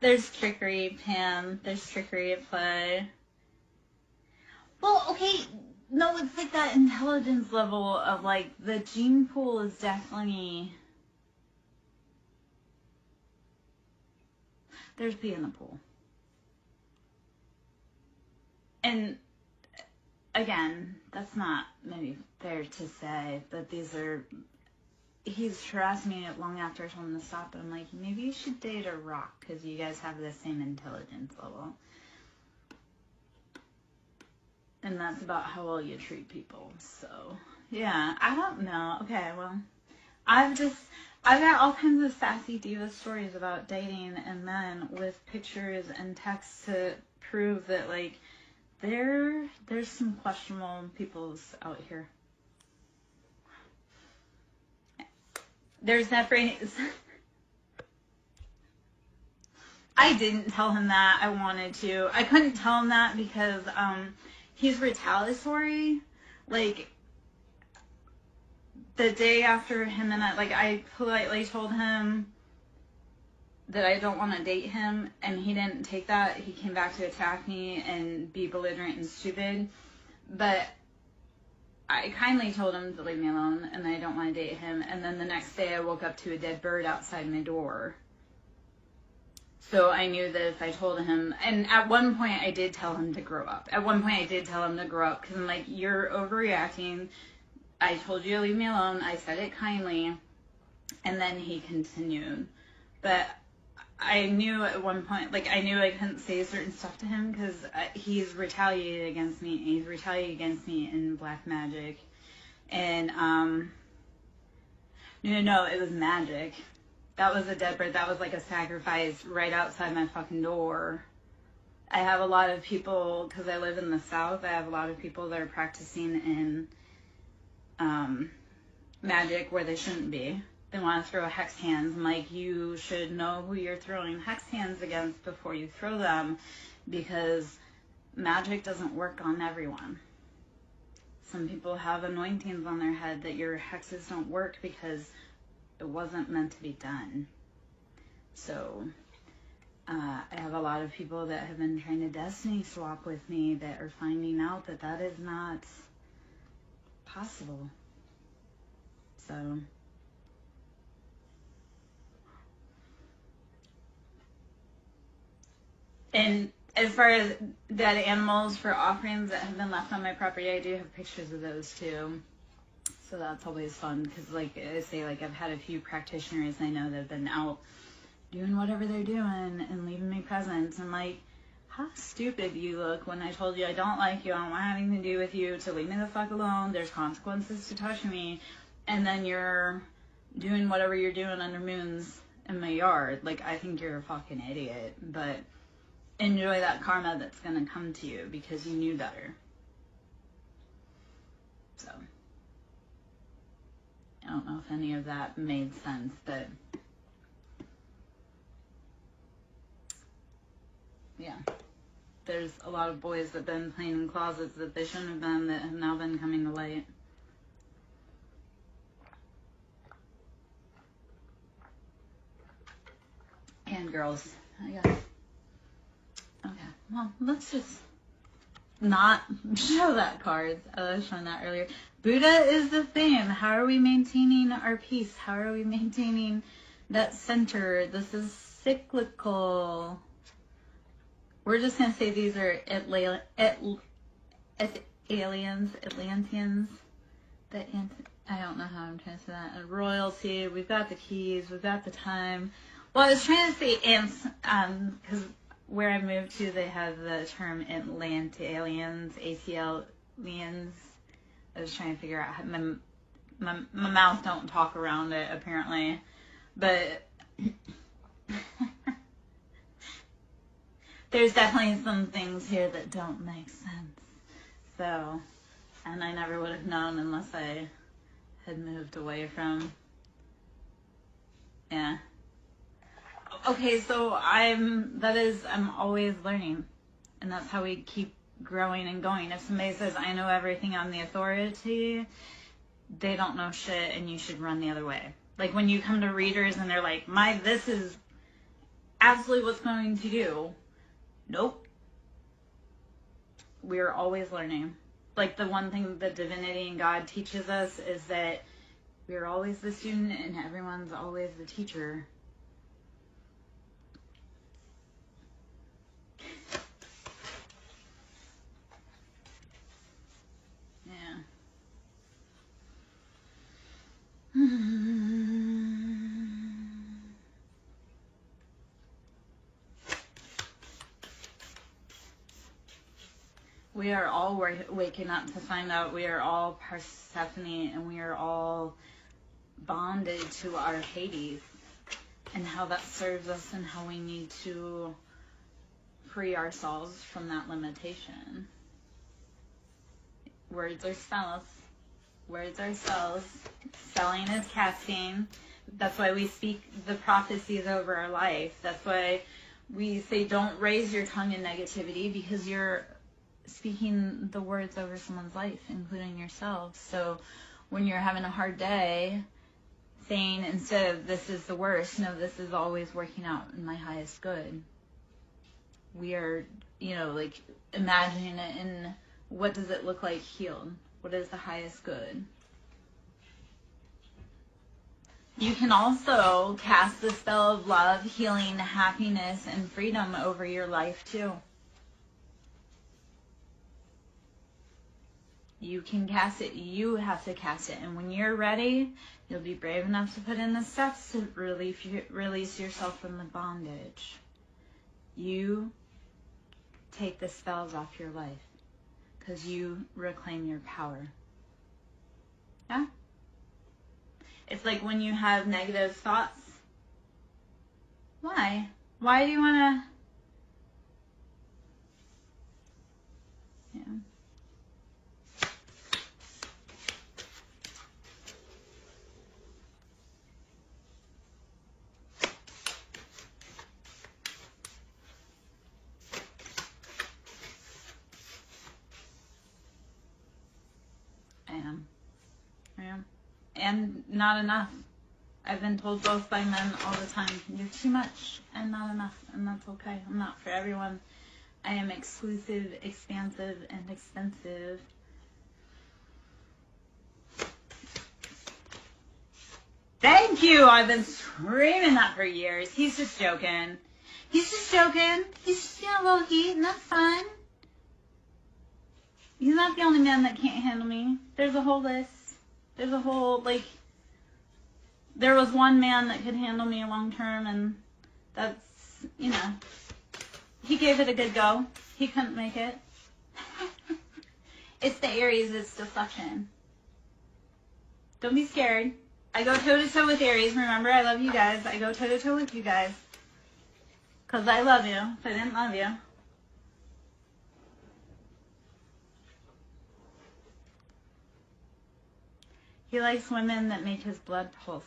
There's trickery, Pam. There's trickery at play. Well, okay, no, it's like that intelligence level of, like, the gene pool is definitely... There's pee in the pool. And, again, that's not maybe fair to say, but these are... He's harassed me long after I told him to stop, but I'm like, maybe you should date a rock, because you guys have the same intelligence level. And that's about how well you treat people. So, yeah, I don't know. Okay, well, I've got all kinds of sassy diva stories about dating and men with pictures and texts to prove that, like, there's some questionable peoples out here. There's that phrase. I didn't tell him that. I wanted to. I couldn't tell him that because he's retaliatory. Like, the day after him and I politely told him that I don't want to date him, and he didn't take that. He came back to attack me and be belligerent and stupid. But I kindly told him to leave me alone, and I don't want to date him. And then the next day I woke up to a dead bird outside my door. So I knew that if I told him, and at one point I did tell him to grow up. At one point I did tell him to grow up, because I'm like, you're overreacting. I told you to leave me alone. I said it kindly. And then he continued. But I knew at one point, like, I knew I couldn't say certain stuff to him because he's retaliated against me. And he's retaliated against me in black magic. And, no, it was magic. That was a dead bird. That was like a sacrifice right outside my fucking door. I have a lot of people, because I live in the South, I have a lot of people that are practicing in magic where they shouldn't be. They want to throw hex hands. I'm like, you should know who you're throwing hex hands against before you throw them, because magic doesn't work on everyone. Some people have anointings on their head that your hexes don't work because it wasn't meant to be done. So I have a lot of people that have been trying to destiny swap with me that are finding out that that is not possible. So and as far as dead animals for offerings that have been left on my property, I do have pictures of those too. So that's always fun because, like I say, like, I've had a few practitioners I know that have been out doing whatever they're doing and leaving me presents. I'm like, how stupid you look when I told you I don't like you, I don't want anything to do with you, to leave me the fuck alone, there's consequences to touching me, and then you're doing whatever you're doing under moons in my yard. Like, I think you're a fucking idiot, but enjoy that karma that's gonna come to you because you knew better. So I don't know if any of that made sense, but yeah. There's a lot of boys that have been playing in closets that they shouldn't have been, that have now been coming to light. And girls, I guess. Okay, well, let's just not show that card. I was showing that earlier. Buddha is the theme. How are we maintaining our peace? How are we maintaining that center? This is cyclical. We're just going to say these are Atlanteans. I don't know how I'm trying to say that. And royalty. We've got the keys. We've got the time. Well, I was trying to say ants, because where I moved to, they have the term Atlanteans, ATLians. I was trying to figure out how my mouth don't talk around it, apparently. But there's definitely some things here that don't make sense. So, and I never would have known unless I had moved away from, yeah. Okay, so I'm always learning, and that's how we keep growing and going. If somebody says, I know everything, I'm the authority, they don't know shit, and you should run the other way. Like when you come to readers and they're like, this is absolutely what's going to do. Nope. We're always learning. Like, the one thing that divinity and God teaches us is that we're always the student and everyone's always the teacher. Yeah. We are all waking up to find out we are all Persephone, and we are all bonded to our Hades, and how that serves us and how we need to free ourselves from that limitation. Words are spells. Words are spells. Spelling is casting. That's why we speak the prophecies over our life. That's why we say don't raise your tongue in negativity, because you're speaking the words over someone's life, including yourself. So when you're having a hard day, saying instead of this is the worst, no, this is always working out in my highest good. We are, like, imagining it in what does it look like healed? What is the highest good? You can also cast the spell of love, healing, happiness, and freedom over your life too. You can cast it. You have to cast it. And when you're ready, you'll be brave enough to put in the steps to release yourself from the bondage. You take the spells off your life because you reclaim your power. Yeah? It's like when you have negative thoughts. Why? Why do you want to... Yeah. I am. And not enough. I've been told both by men all the time, you're too much and not enough, and that's okay. I'm not for everyone. I am exclusive, expansive, and expensive. Thank you! I've been screaming that for years. He's just joking. He's just joking. He's just feeling a little heat, and that's fine. He's not the only man that can't handle me. There's a whole list. There's a whole, there was one man that could handle me long term, and that's, he gave it a good go. He couldn't make it. It's the Aries, it's deflection. Don't be scared. I go toe-to-toe with Aries. Remember, I love you guys. I go toe-to-toe with you guys. Because I love you. If I didn't love you. He likes women that make his blood pulse.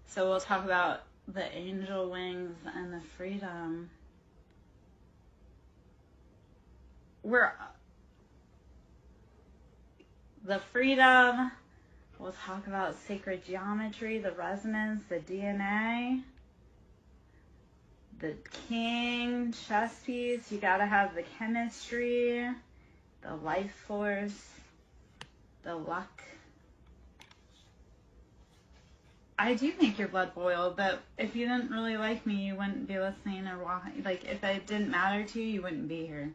So we'll talk about the angel wings and the freedom. The freedom, we'll talk about sacred geometry, the resonance, the DNA, the king, chess piece. You gotta have the chemistry, the life force, the luck. I do make your blood boil, but if you didn't really like me, you wouldn't be listening or watching. Like, if it didn't matter to you, you wouldn't be here.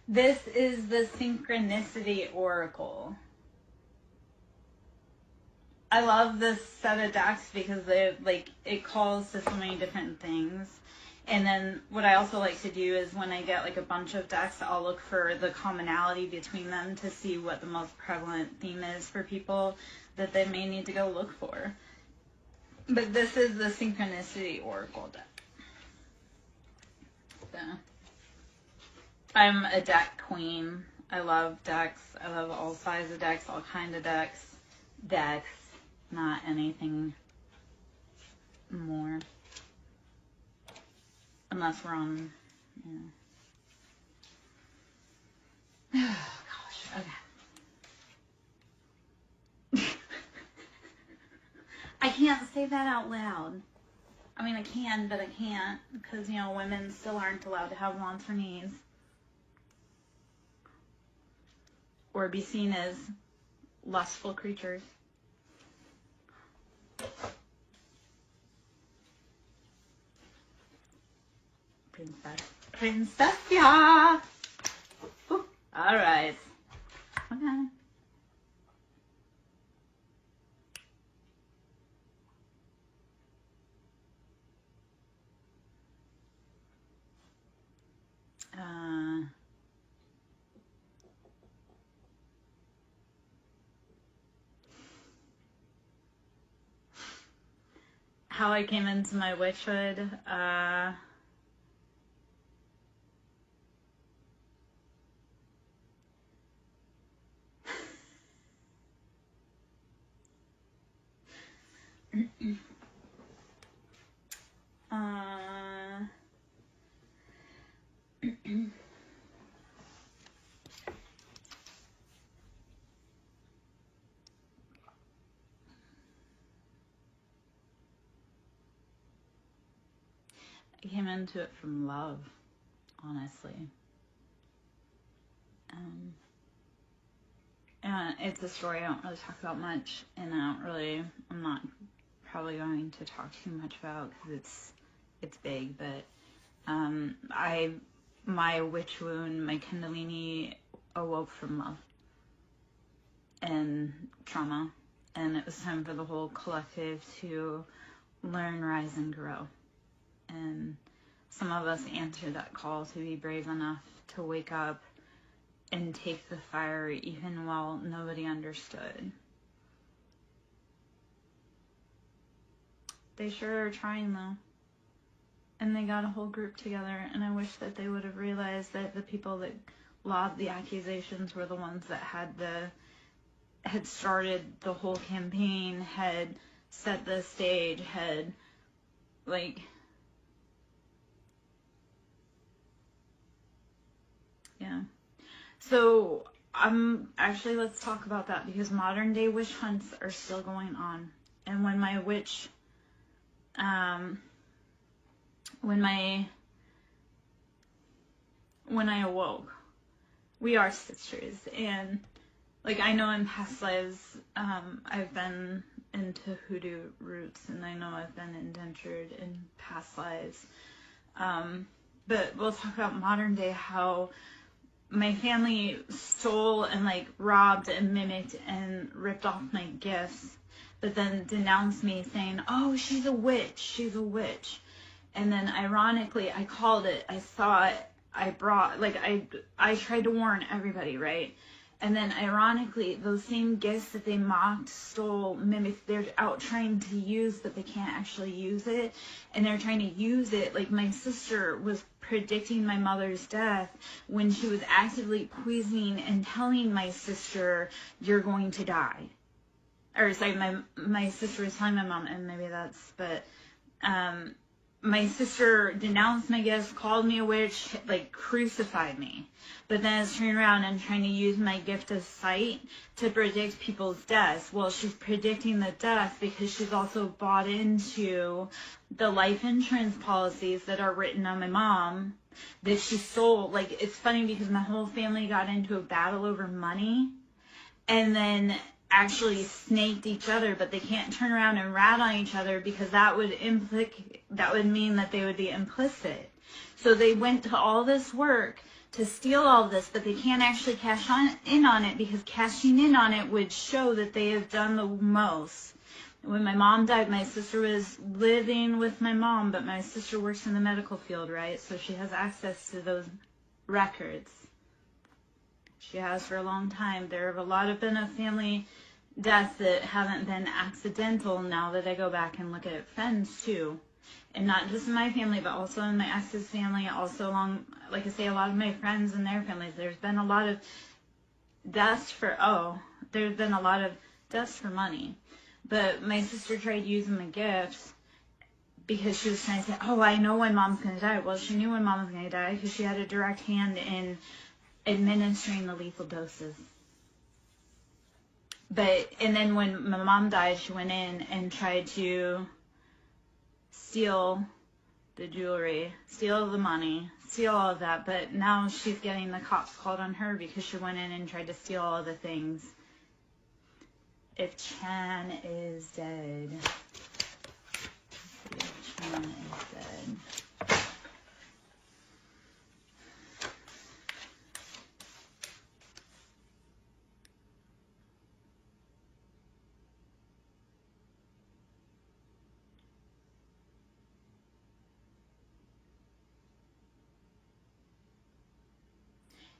This is the Synchronicity Oracle. I love this set of decks because it calls to so many different things. And then what I also like to do is when I get a bunch of decks, I'll look for the commonality between them to see what the most prevalent theme is for people that they may need to go look for. But this is the Synchronicity Oracle deck. So, I'm a deck queen. I love decks. I love all sizes of decks, all kinds of decks. Decks, not anything more. Unless we're on Yeah. Gosh, okay. I can't say that out loud. I mean, I can, but I can't, because, you know, women still aren't allowed to have wants or needs. Or be seen as lustful creatures. Princess, yeah. All right. Okay. How I came into my witchhood. I came into it from love, honestly. And it's a story I don't really talk about much, and I'm not probably going to talk too much about because it's big, but my witch wound, my Kundalini awoke from love and trauma, and it was time for the whole collective to learn, rise, and grow. And some of us answered that call to be brave enough to wake up and take the fire even while nobody understood. They sure are trying though. And they got a whole group together, and I wish that they would have realized that the people that lobbed the accusations were the ones that had started the whole campaign, had set the stage, had yeah. So let's talk about that, because modern day witch hunts are still going on. And when my witch, when I awoke, we are sisters. And I know in past lives, I've been into hoodoo roots, and I know I've been indentured in past lives. But we'll talk about modern day, how my family stole and robbed and mimicked and ripped off my gifts, but then denounced me saying, oh, she's a witch, she's a witch. And then ironically, I called it, I saw it, I brought, I tried to warn everybody, right? And then ironically, those same gifts that they mocked, stole, mimicked, they're out trying to use, but they can't actually use it. And they're trying to use it. My sister was predicting my mother's death when she was actively poisoning and telling my sister, you're going to die. Or sorry, my sister was telling my mom, and maybe that's, but my sister denounced my gifts, called me a witch, crucified me. But then is turning around and trying to use my gift of sight to predict people's deaths. Well, she's predicting the death because she's also bought into the life insurance policies that are written on my mom that she stole. It's funny because my whole family got into a battle over money, and then actually snaked each other, but they can't turn around and rat on each other because that would mean that they would be implicit. So they went to all this work to steal all this, but they can't actually cash in on it, because cashing in on it would show that they have done the most. When my mom died, my sister was living with my mom, but my sister works in the medical field, right? So she has access to those records. She has for a long time. There have been a family deaths that haven't been accidental now that I go back and look at friends too. And not just in my family, but also in my ex's family, also along, like I say, a lot of my friends and their families. There's been a lot of deaths for money. But my sister tried using my gifts because she was trying to say, oh, I know when mom's going to die. Well, she knew when mom was going to die because she had a direct hand in administering the lethal doses. And then when my mom died, she went in and tried to steal the jewelry, steal the money, steal all of that. But now she's getting the cops called on her because she went in and tried to steal all of the things. If Chan is dead. If Chan is dead.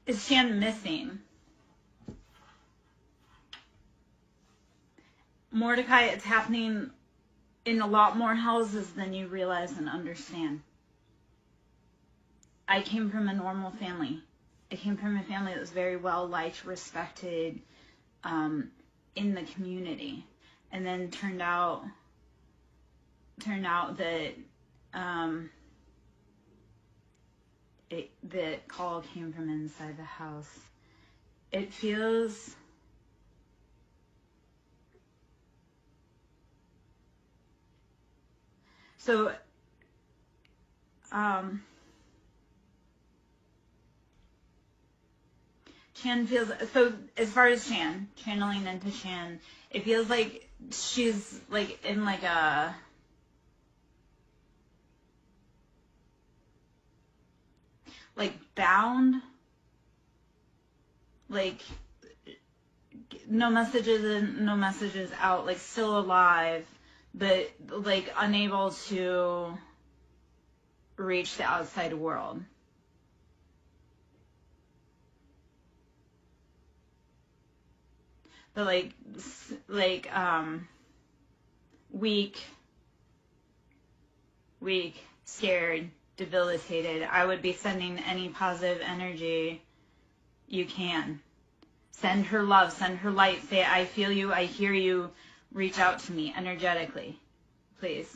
Is Chan missing? Mordecai, it's happening in a lot more houses than you realize and understand. I came from a normal family. I came from a family that was very well liked, respected in the community. And then turned out that the call came from inside the house. It feels so. Chan feels so. As far as Chan channeling into Chan, it feels like she's like in like a bound, like no messages in, no messages out, like still alive, but like unable to reach the outside world. But weak, scared, debilitated. I would be sending any positive energy you can. Send her love, send her light. Say, I feel you, I hear you. Reach out to me energetically, please.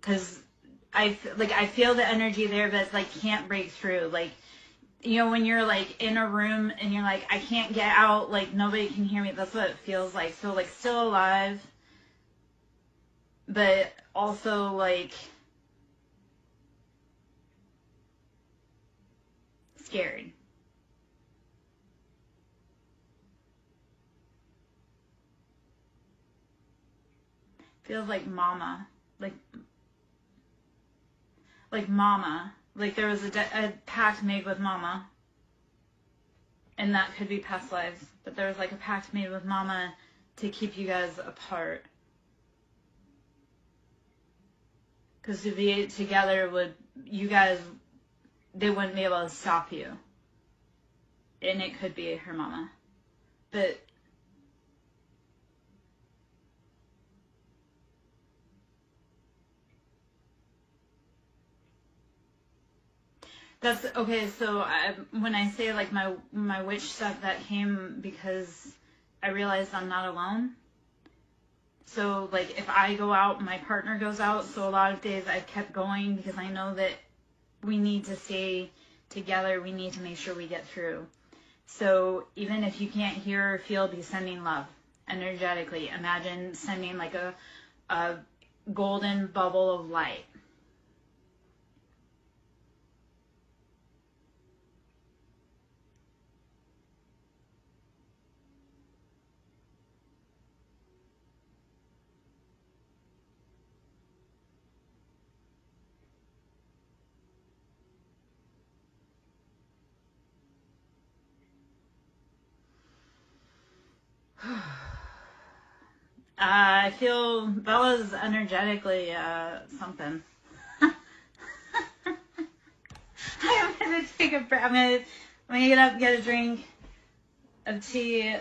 Because I feel the energy there, but it's like can't break through. Like, you know, when you're like in a room and you're like, I can't get out, like nobody can hear me. That's what it feels like. So like still alive, but also like scared. Feels like mama, like mama. Like there was a pact made with mama, and that could be past lives, but there was like a pact made with mama to keep you guys apart. Because to be together they wouldn't be able to stop you. And it could be her mama. But that's okay. So when I say like my witch stuff, that came because I realized I'm not alone. So like if I go out, my partner goes out. So a lot of days I've kept going because I know that we need to stay together. We need to make sure we get through. So even if you can't hear or feel, be sending love energetically. Imagine sending like a golden bubble of light. I feel Bella's energetically something. I'm gonna take a breath. I'm gonna get up, get a drink of tea,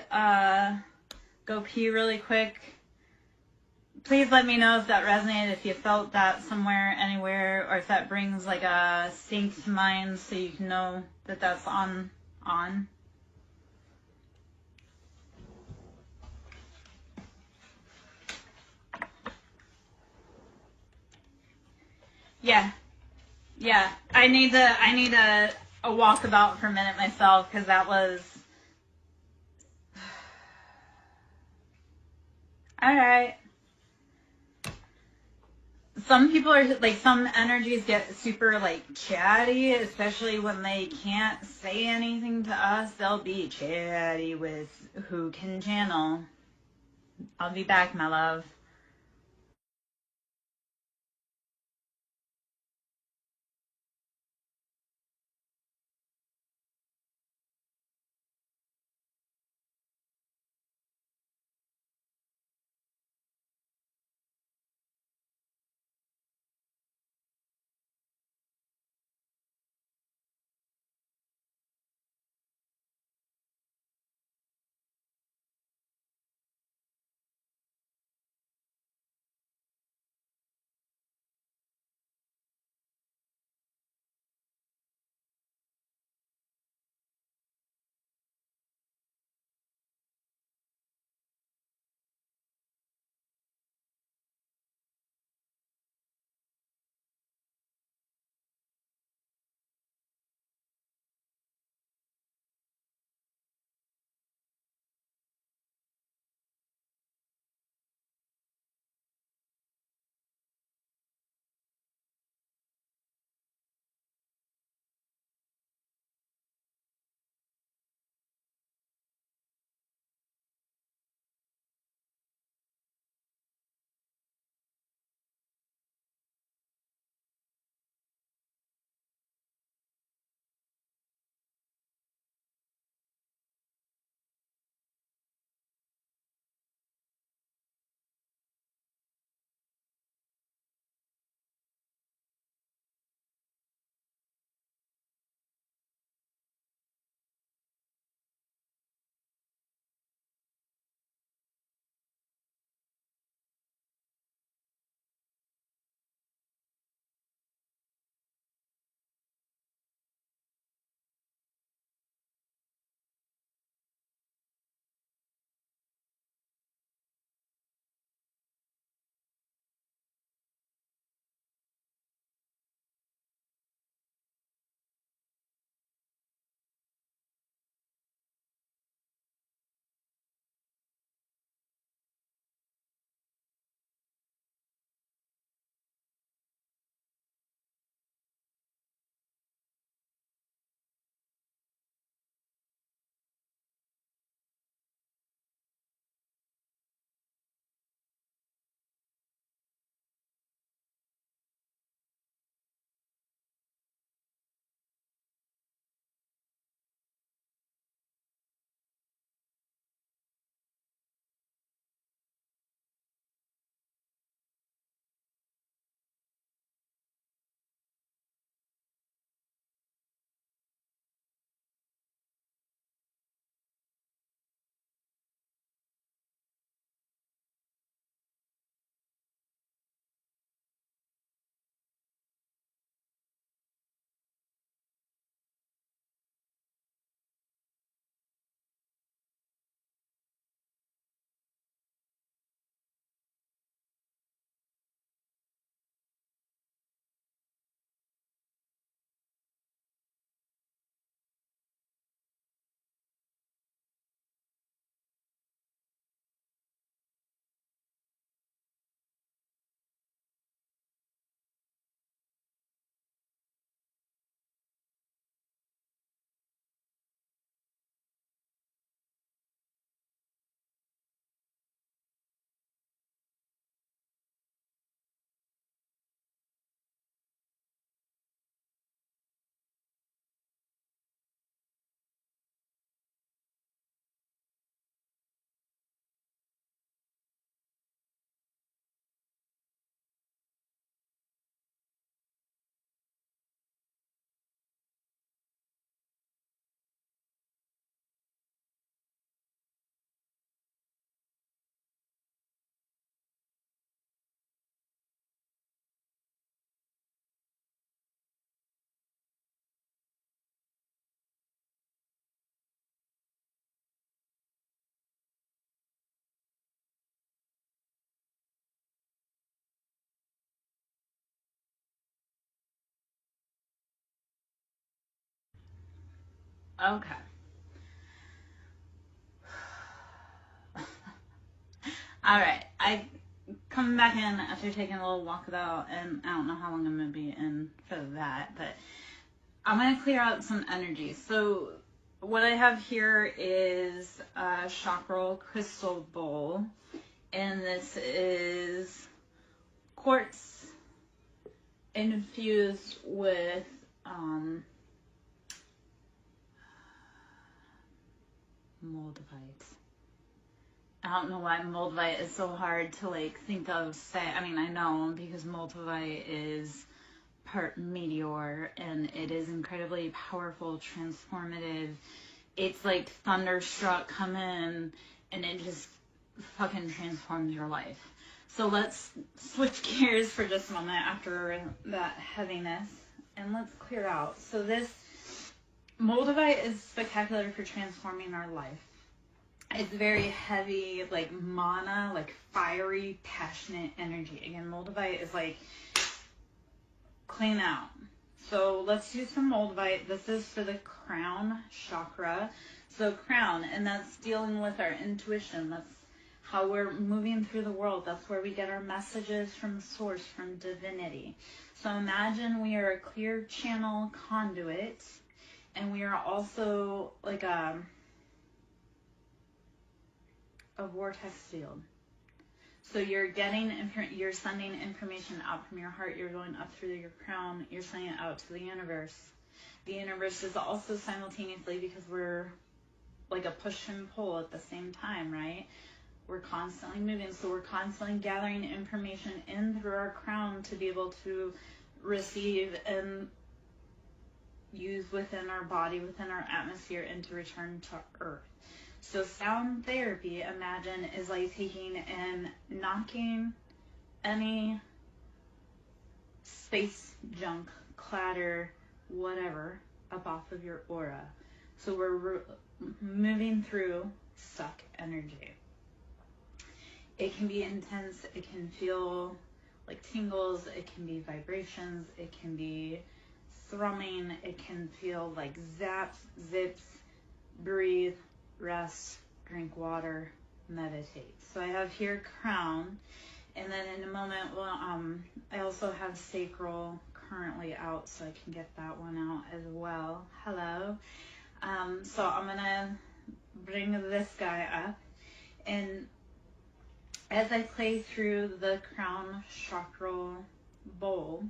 go pee really quick. Please let me know if that resonated, if you felt that somewhere, anywhere, or if that brings like a sync to mind so you can know that that's on. Yeah. Yeah. I need a walkabout for a minute myself because that was. All right. Some people are like, some energies get super like chatty, especially when they can't say anything to us. They'll be chatty with who can channel. I'll be back, my love. Okay. All right. I coming back in after taking a little walkabout, and I don't know how long I'm going to be in for that, but I'm going to clear out some energy. So what I have here is a chakra crystal bowl, and this is quartz infused with moldavite. I don't know why moldavite is so hard to like think of. I mean, I know because moldavite is part meteor and it is incredibly powerful, transformative. It's like thunderstruck come in and it just fucking transforms your life. So let's switch gears for just a moment after that heaviness and let's clear out. So this moldavite is spectacular for transforming our life. It's very heavy, like mana, like fiery, passionate energy. Again, moldavite is like clean out. So let's do some moldavite. This is for the crown chakra. So crown, and that's dealing with our intuition. That's how we're moving through the world. That's where we get our messages from source, from divinity. So imagine we are a clear channel conduit, and we are also like a vortex field. So you're getting, you're sending information out from your heart. You're going up through your crown. You're sending it out to the universe. The universe is also simultaneously, because we're like a push and pull at the same time, right? We're constantly moving. So we're constantly gathering information in through our crown to be able to receive and use within our body, within our atmosphere, and to return to Earth. So sound therapy, imagine, is like taking and knocking any space junk, clatter, whatever, up off of your aura. So we're moving through stuck energy. It can be intense. It can feel like tingles. It can be vibrations. It can be thrumming. It can feel like zaps, zips. Breathe, rest, drink water, meditate. So I have here crown, and then in a moment, well, I also have sacral currently out, so I can get that one out as well. Hello. So I'm gonna bring this guy up, and as I play through the crown chakra bowl,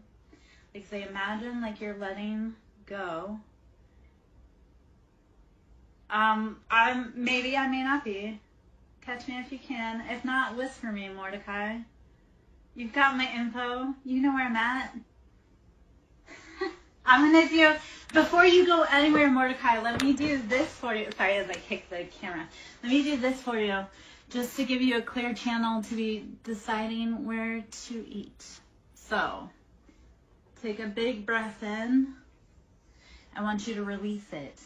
like say, imagine like you're letting go. Maybe I may not be. Catch me if you can. If not, whisper me, Mordecai. You've got my info. You know where I'm at. I'm gonna do, before you go anywhere, Mordecai, let me do this for you. Sorry, as I kick the camera. Let me do this for you, just to give you a clear channel to be deciding where to eat. So, take a big breath in. I want you to release it.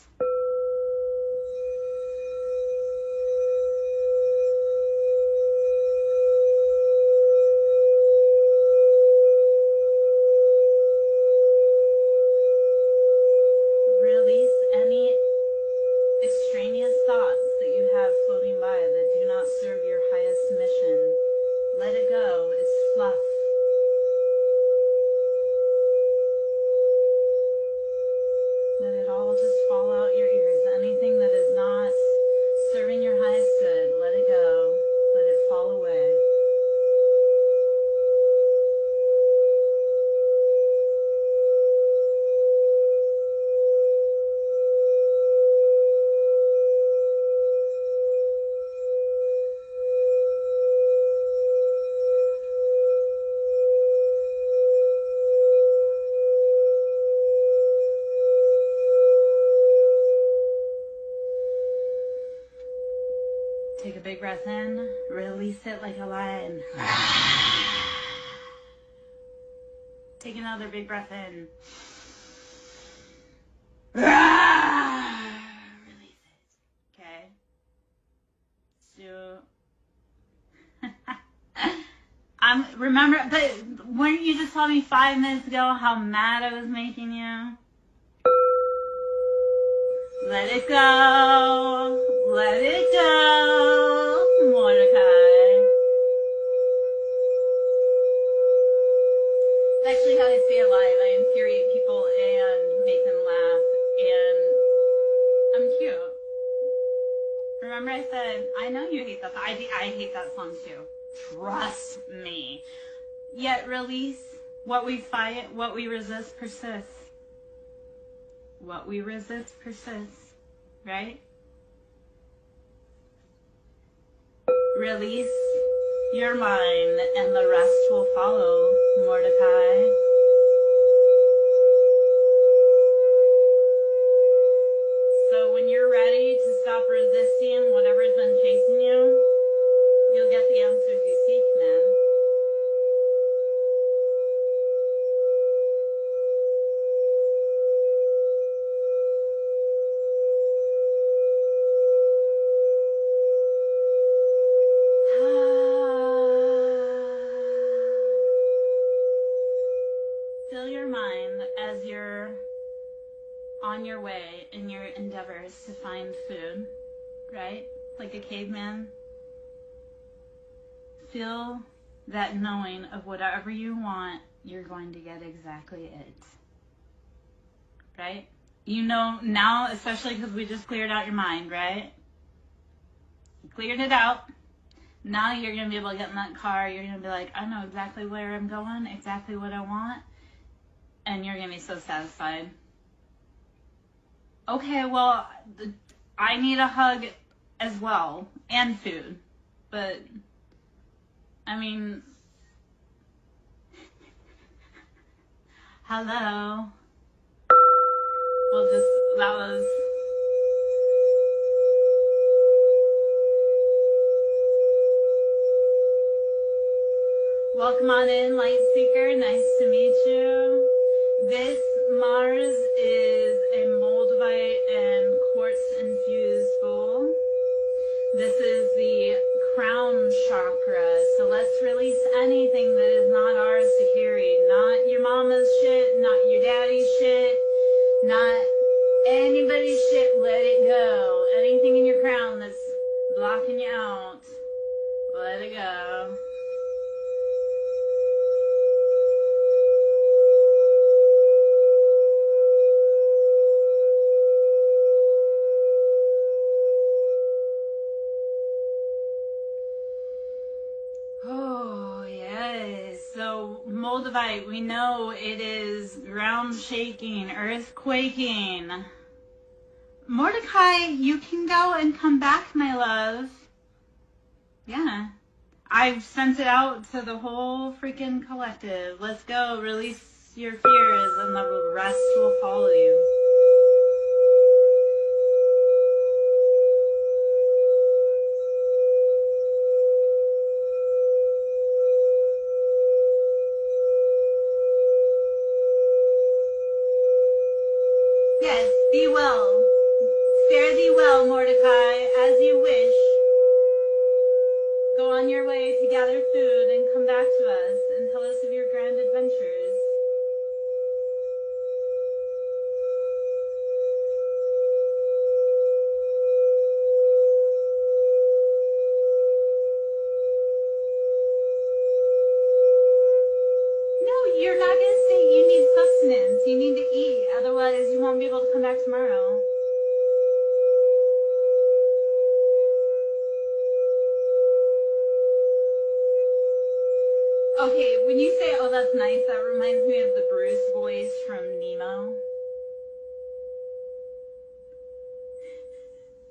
Take a big breath in, release it like a lion. Take another big breath in. Release it. Okay. So, remember, but weren't you just telling me 5 minutes ago how mad I was making you? Let it go. Let it go, Mordecai. It's actually how I stay alive. I infuriate people and make them laugh. And I'm cute. Remember I said, I know you hate that. I hate that song too. Trust me. Yet release. What we fight, what we resist persists. What we resist persists. Right? Release your mind and the rest will follow, Mordecai. So when you're ready to stop resisting whatever's been chasing you, you'll get the answers you seek, man. Fill your mind as you're on your way in your endeavors to find food, right? Like a caveman. Feel that knowing of whatever you want, you're going to get exactly it. Right? You know now, especially because we just cleared out your mind, right? You cleared it out. Now you're going to be able to get in that car. You're going to be like, I know exactly where I'm going, exactly what I want. And you're going to be so satisfied. Okay, well, I need a hug as well. And food. But, I mean, hello. Well, that was... Welcome on in, Light Seeker. Nice to meet you. This Mars is a moldavite and quartz-infused bowl. This is the crown chakra. So let's release anything that is not ours to carry. Not your mama's shit, not your daddy's shit, not anybody's shit. Let it go. Anything in your crown that's blocking you out, let it go. Moldavite, we know it is ground shaking, earth quaking. Mordecai, you can go and come back, my love. Yeah. I've sent it out to the whole freaking collective. Let's go. Release your fears and the rest will follow you. Yes, be well. Fare thee well, Mordecai, as you wish. Go on your way to gather food and come back to us and tell us of your grand adventures. No, you're not going to stay. You need sustenance. You need to eat. Otherwise, you won't be able to come back tomorrow. Okay, when you say, oh, that's nice, that reminds me of the Bruce voice from Nemo.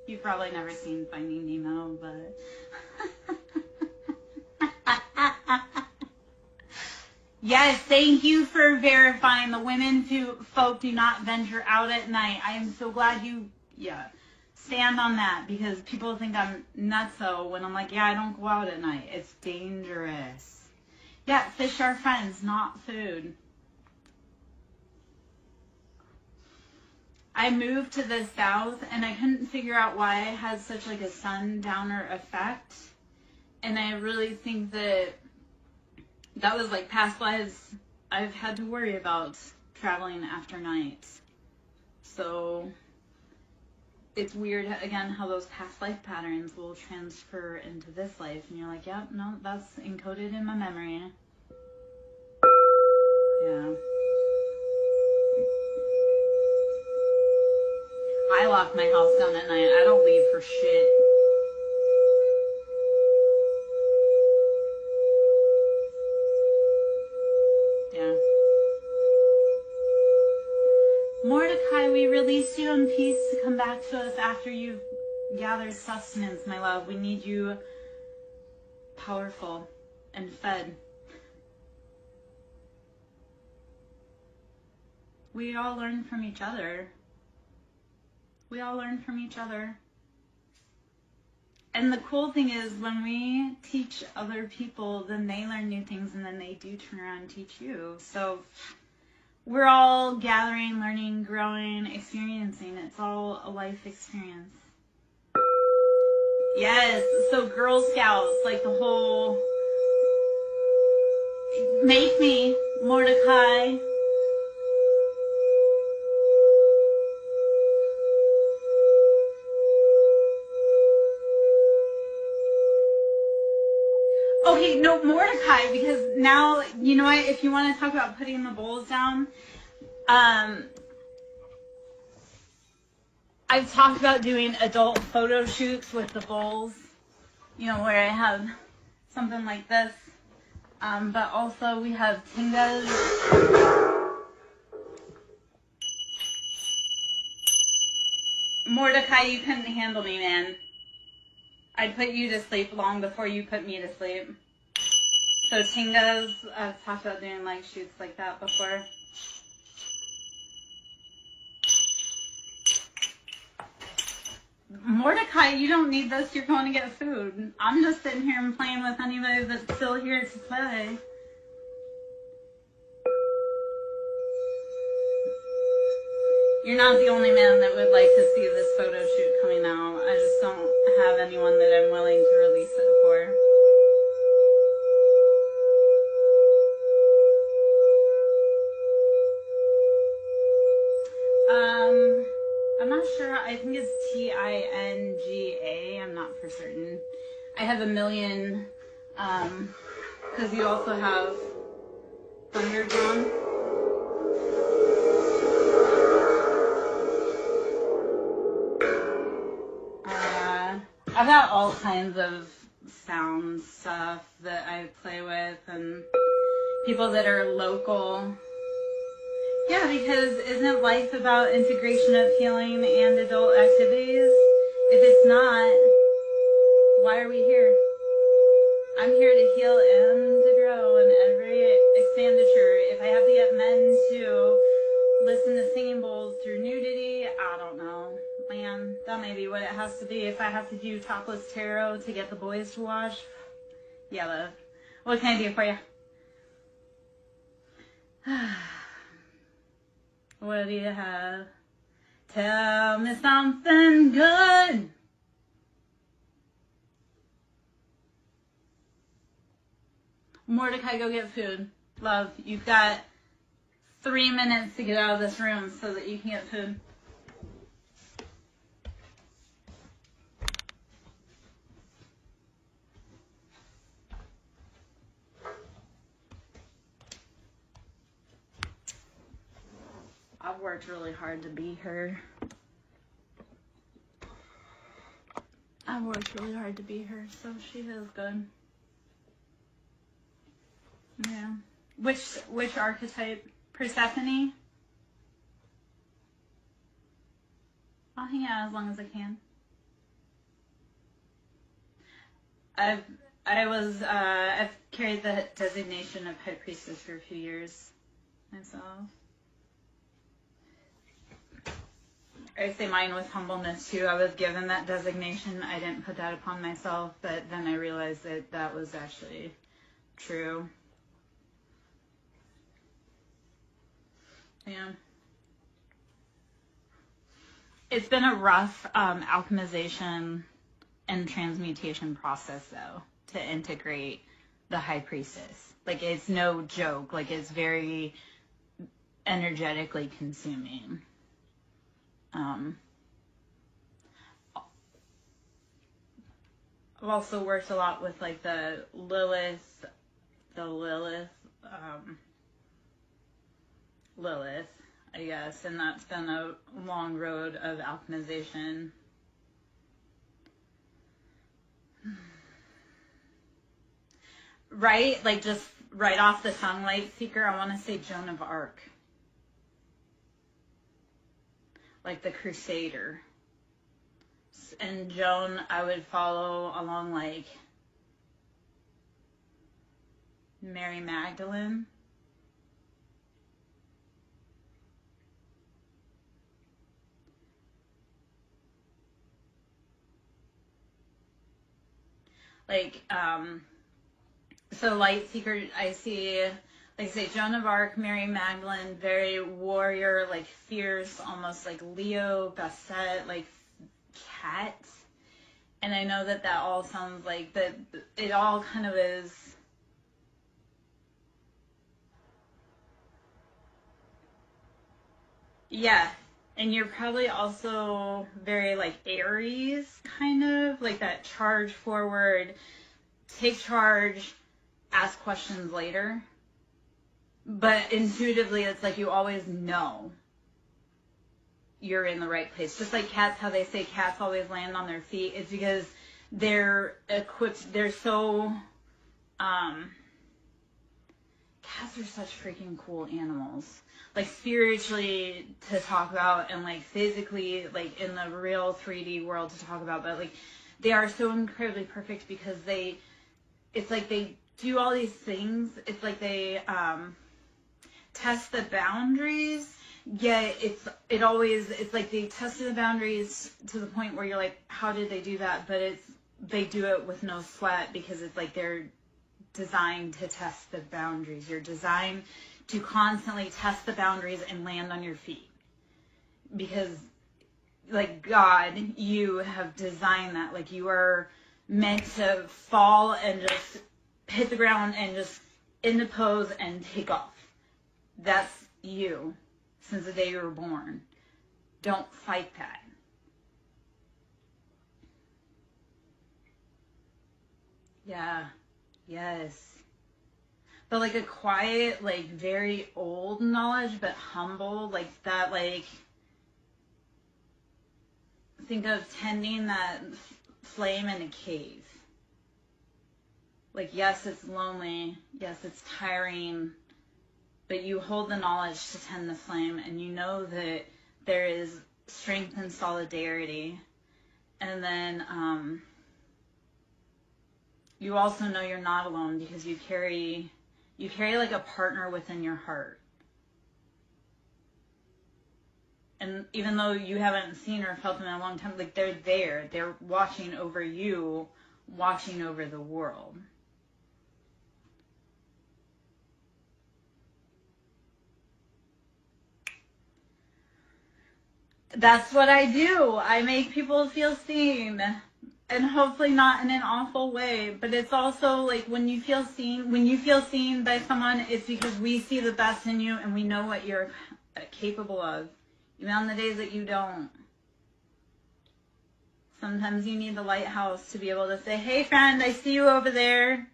You've probably never seen Finding Nemo, but... Yes, thank you for verifying. The women folk do not venture out at night. I am so glad you, stand on that, because people think I'm nutso when I'm like, yeah, I don't go out at night. It's dangerous. Yeah, fish are friends, not food. I moved to the south and I couldn't figure out why I had such like a sundowner effect. And I really think that was like past lives I've had to worry about traveling after night. So it's weird, again, how those past life patterns will transfer into this life. And you're like, yep, no, that's encoded in my memory. Yeah. I lock my house down at night. I don't leave for shit. Yeah. Mordecai, we release you in peace to come back to us after you've gathered sustenance, my love. We need you powerful and fed. We all learn from each other. We all learn from each other. And the cool thing is when we teach other people, then they learn new things and then they do turn around and teach you. So we're all gathering, learning, growing, experiencing. It's all a life experience. Yes, so Girl Scouts, like the whole, make me, Mordecai. Okay, no, Mordecai, because now, you know what, if you want to talk about putting the bowls down, I've talked about doing adult photo shoots with the bowls, you know, where I have something like this, but also we have tingas. Mordecai, you couldn't handle me, man. I'd put you to sleep long before you put me to sleep. So tingas, I've talked about doing like shoots like that before. Mordecai, you don't need this. You're going to get food. I'm just sitting here and playing with anybody that's still here to play. You're not the only man that would like to see this photo shoot coming out. I just don't have anyone that I'm willing to release it for. I'm not sure. I think it's Tinga. I'm not for certain. I have a million, because you also have Thunderdrum. I've got all kinds of sound stuff that I play with and people that are local. Yeah, because isn't life about integration of healing and adult activities? If it's not, why are we here? I'm here to heal and to grow in every expenditure. If I have to get men to listen to singing bowls through nudity, I don't know. Man, that may be what it has to be. If I have to do topless tarot to get the boys to watch, yeah, love. What can I do for you? What do you have? Tell me something good. Mordecai, go get food. Love, you've got 3 minutes to get out of this room so that you can get food. I've worked really hard to be her. I've worked really hard to be her, so she is good. Yeah. Which archetype? Persephone? I'll hang out as long as I can. I've carried the designation of High Priestess for a few years myself. I say mine with humbleness too. I was given that designation. I didn't put that upon myself, but then I realized that that was actually true. Yeah. It's been a rough alchemization and transmutation process, though, to integrate the High Priestess. Like, it's no joke. Like, it's very energetically consuming. I've also worked a lot with like the Lilith, I guess, and that's been a long road of alchemization. Right? Like just right off the Sunlight Seeker, I want to say Joan of Arc. Like the Crusader. And Joan, I would follow along like Mary Magdalene. Like, so Light Seeker, I see, like I say, Joan of Arc, Mary Magdalene, very warrior, like fierce, almost like Leo, Bastet, like cat. And I know that that all sounds like that. It all kind of is. Yeah. And you're probably also very like Aries, kind of like that charge forward, take charge, ask questions later. But intuitively, it's like you always know you're in the right place. Just like cats, how they say cats always land on their feet. It's because they're equipped, they're so, cats are such freaking cool animals. Like spiritually to talk about and like physically, like in the real 3D world to talk about, but like they are so incredibly perfect because it's like they do all these things. It's like they test the boundaries, yet it's like they tested the boundaries to the point where you're like, how did they do that? But they do it with no sweat because it's like they're designed to test the boundaries. You're designed to constantly test the boundaries and land on your feet. Because, like God, you have designed that. Like you are meant to fall and just hit the ground and just into pose and take off. That's you since the day you were born. Don't fight that. Yeah. Yes. But like a quiet, like very old knowledge, but humble, like that, like think of tending that flame in a cave. Like, yes, it's lonely. Yes, it's tiring. But you hold the knowledge to tend the flame, and you know that there is strength and solidarity. And then you also know you're not alone because you carry like a partner within your heart. And even though you haven't seen or felt them in a long time, like they're there. They're watching over you, watching over the world. That's what I do. I make people feel seen. And hopefully not in an awful way, but it's also like when you feel seen by someone, it's because we see the best in you and we know what you're capable of, even on the days that you don't. Sometimes you need the lighthouse to be able to say, hey friend, I see you over there.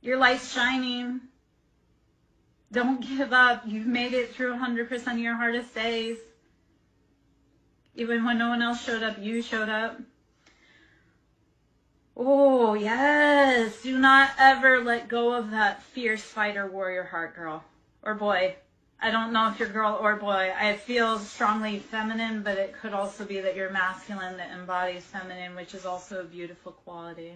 Your light's shining. Don't give up. You've made it through 100% of your hardest days. Even when no one else showed up, you showed up. Oh, yes. Do not ever let go of that fierce fighter warrior heart, girl. Or boy. I don't know if you're girl or boy. I feel strongly feminine, but it could also be that you're masculine that embodies feminine, which is also a beautiful quality.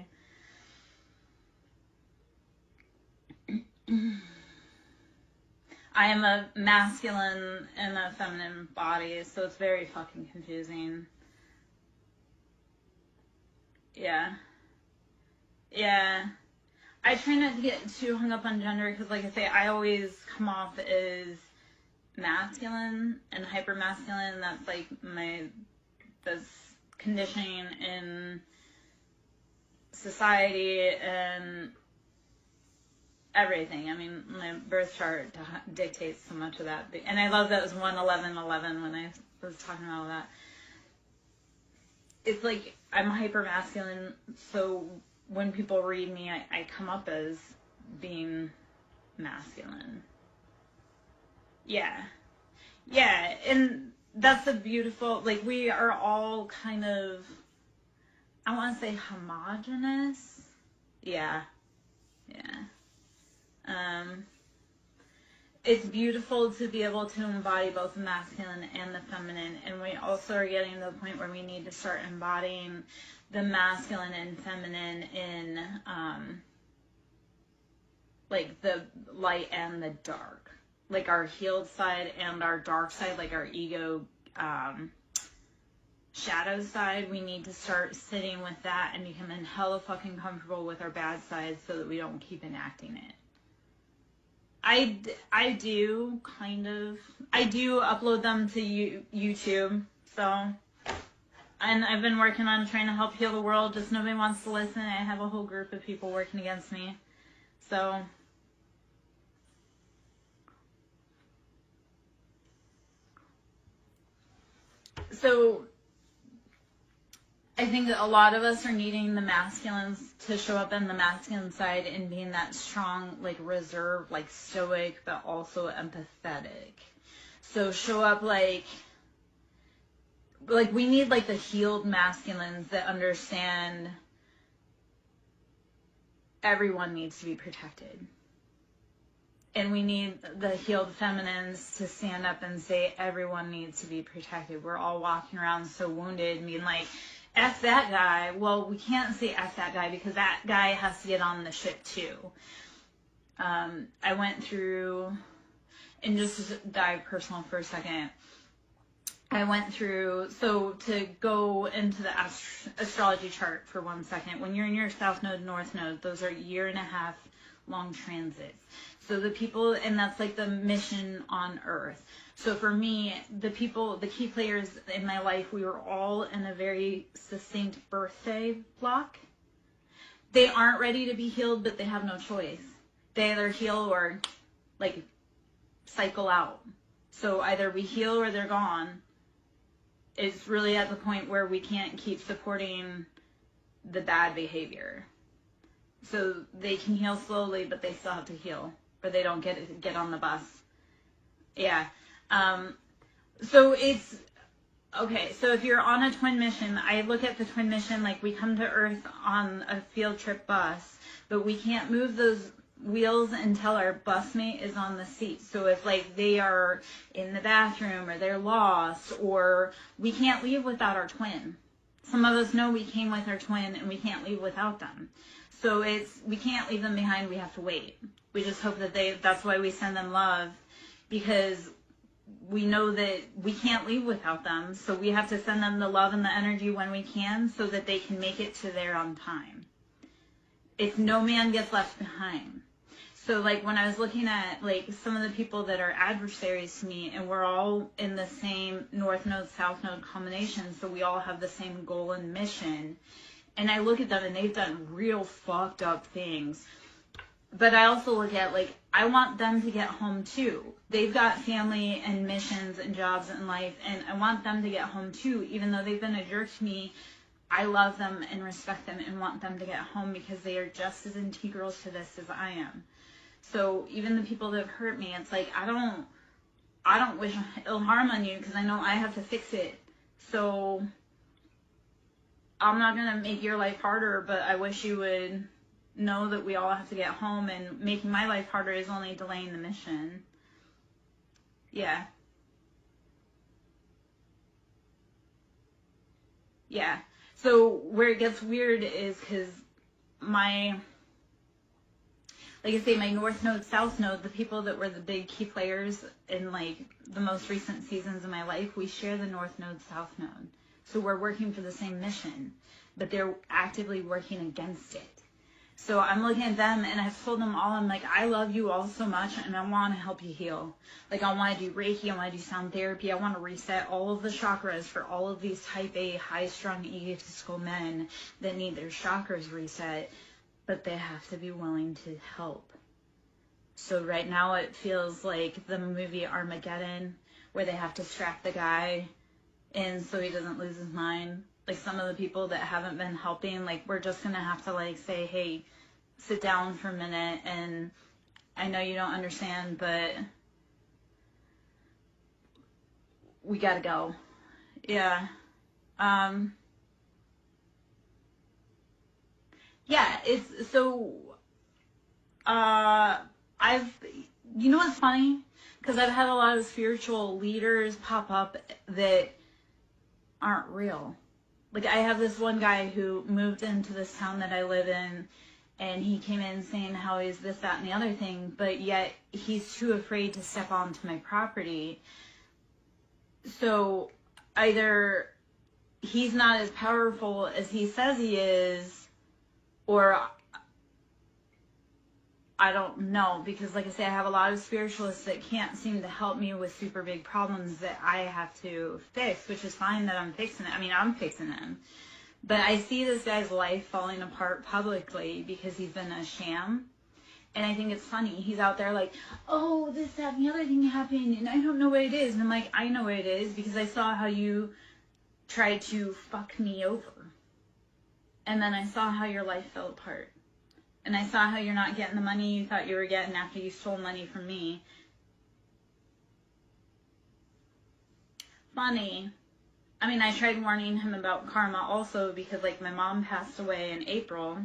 I am a masculine and a feminine body, so it's very fucking confusing. Yeah. Yeah. I try not to get too hung up on gender because, like I say, I always come off as masculine and hyper masculine. That's like that's conditioning in society and everything. I mean, my birth chart dictates so much of that. And I love that it was 1/11/11 when I was talking about that. it's like I'm hyper masculine, so when people read me, I come up as being masculine. Yeah. Yeah, and that's a beautiful, like, we are all kind of, I want to say homogenous. Yeah. Yeah. It's beautiful to be able to embody both the masculine and the feminine, and we also are getting to the point where we need to start embodying the masculine and feminine in like the light and the dark, like our healed side and our dark side, like our ego shadow side. We need to start sitting with that and becoming hella fucking comfortable with our bad side so that we don't keep enacting it. I do kind of, I do upload them to YouTube, so, and I've been working on trying to help heal the world, just nobody wants to listen. I have a whole group of people working against me, so I think that a lot of us are needing the masculines to show up in the masculine side and being that strong, like reserved, like stoic, but also empathetic. So show up like we need like the healed masculines that understand everyone needs to be protected. And we need the healed feminines to stand up and say everyone needs to be protected. We're all walking around so wounded and being like, F that guy. Well, we can't say F that guy because that guy has to get on the ship too. I went through, and just to dive personal for a second, I went through, so to go into the astrology chart for 1 second, when you're in your South Node, North Node, those are 1.5-year long transits. So the people, and that's like the mission on Earth. So for me, the people, the key players in my life, we were all in a very succinct birthday block. They aren't ready to be healed, but they have no choice. They either heal or like cycle out. So either we heal or they're gone. It's really at the point where we can't keep supporting the bad behavior. So they can heal slowly, but they still have to heal, or they don't get on the bus. Yeah. So it's, okay, so if you're on a twin mission, I look at the twin mission like we come to Earth on a field trip bus, but we can't move those wheels until our busmate is on the seat. So if like they are in the bathroom or they're lost, or we can't leave without our twin. Some of us know we came with our twin and we can't leave without them. So we can't leave them behind, we have to wait. We just hope that that's why we send them love, because we know that we can't leave without them. So we have to send them the love and the energy when we can so that they can make it to there on time. If no man gets left behind. So like when I was looking at like some of the people that are adversaries to me, and we're all in the same North Node, South Node combination, so we all have the same goal and mission. And I look at them and they've done real fucked up things. But I also look at, like, I want them to get home too. They've got family and missions and jobs in life, and I want them to get home too. Even though they've been a jerk to me, I love them and respect them and want them to get home because they are just as integral to this as I am. So even the people that have hurt me, it's like, I don't wish ill harm on you because I know I have to fix it. So I'm not going to make your life harder, but I wish you would know that we all have to get home, and making my life harder is only delaying the mission. Yeah. Yeah. So where it gets weird is because like I say, my North Node, South Node, the people that were the big key players in like the most recent seasons of my life, we share the North Node, South Node. So we're working for the same mission, but they're actively working against it. So I'm looking at them and I've told them all, I'm like, I love you all so much and I want to help you heal. Like I want to do Reiki, I want to do sound therapy, I want to reset all of the chakras for all of these type A, high-strung, egotistical men that need their chakras reset, but they have to be willing to help. So right now it feels like the movie Armageddon, where they have to strap the guy in so he doesn't lose his mind. like some of the people that haven't been helping, like we're just gonna have to like say, hey, sit down for a minute, and I know you don't understand, but we gotta go. Yeah. Yeah, it's so you know what's funny? Because I've had a lot of spiritual leaders pop up that aren't real. Like, I have this one guy who moved into this town that I live in, and he came in saying how he's this, that, and the other thing, but yet he's too afraid to step onto my property. So either he's not as powerful as he says he is, or I don't know, because like I say, I have a lot of spiritualists that can't seem to help me with super big problems that I have to fix, which is fine that I'm fixing it. I mean, I'm fixing them. But I see this guy's life falling apart publicly because he's been a sham. And I think it's funny. He's out there like, oh, this, that, and the other thing happened, and I don't know what it is. And I'm like, I know what it is because I saw how you tried to fuck me over. And then I saw how your life fell apart. And I saw how you're not getting the money you thought you were getting after you stole money from me. Funny. I mean, I tried warning him about karma also because, like, my mom passed away in April.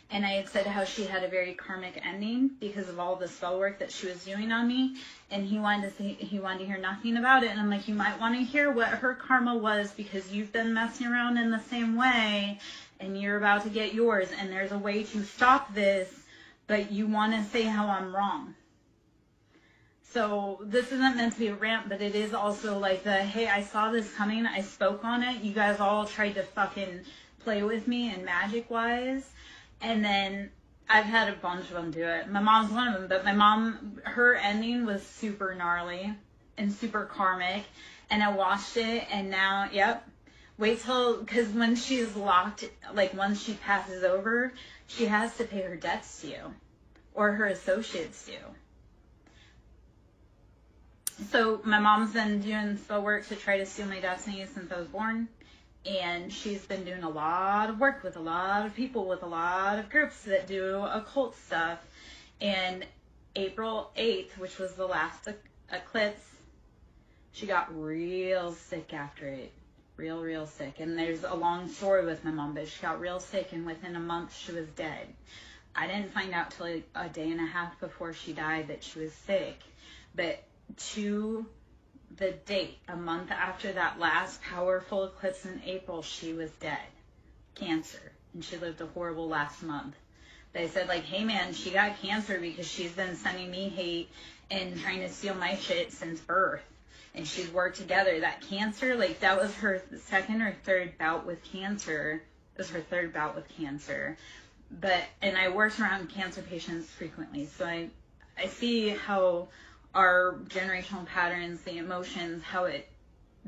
And I had said how she had a very karmic ending because of all the spell work that she was doing on me. And he wanted to hear nothing about it. And I'm like, you might want to hear what her karma was because you've been messing around in the same way. And you're about to get yours, and there's a way to stop this, but you want to say how I'm wrong. So this isn't meant to be a rant, but it is also like the, hey, I saw this coming, I spoke on it, you guys all tried to fucking play with me and magic-wise, and then I've had a bunch of them do it. My mom's one of them, but my mom, her ending was super gnarly and super karmic, and I watched it, and now, yep. Wait till, because when she's locked, like once she passes over, she has to pay her debts to you, or her associates do. So my mom's been doing spell work to try to steal my destiny since I was born, and she's been doing a lot of work with a lot of people, with a lot of groups that do occult stuff. And April 8th, which was the last eclipse, she got real sick after it. Real sick. And there's a long story with my mom, but she got real sick, and within a month she was dead. I didn't find out till a day and a half before she died that she was sick. But to the date, a month after that last powerful eclipse in April, she was dead. Cancer. And she lived a horrible last month. They said, like, hey man, she got cancer because she's been sending me hate and trying to steal my shit since birth. And she's worked together. That cancer, like, that was her second or third bout with cancer. It was her third bout with cancer. And I worked around cancer patients frequently. So I see how our generational patterns, the emotions, how it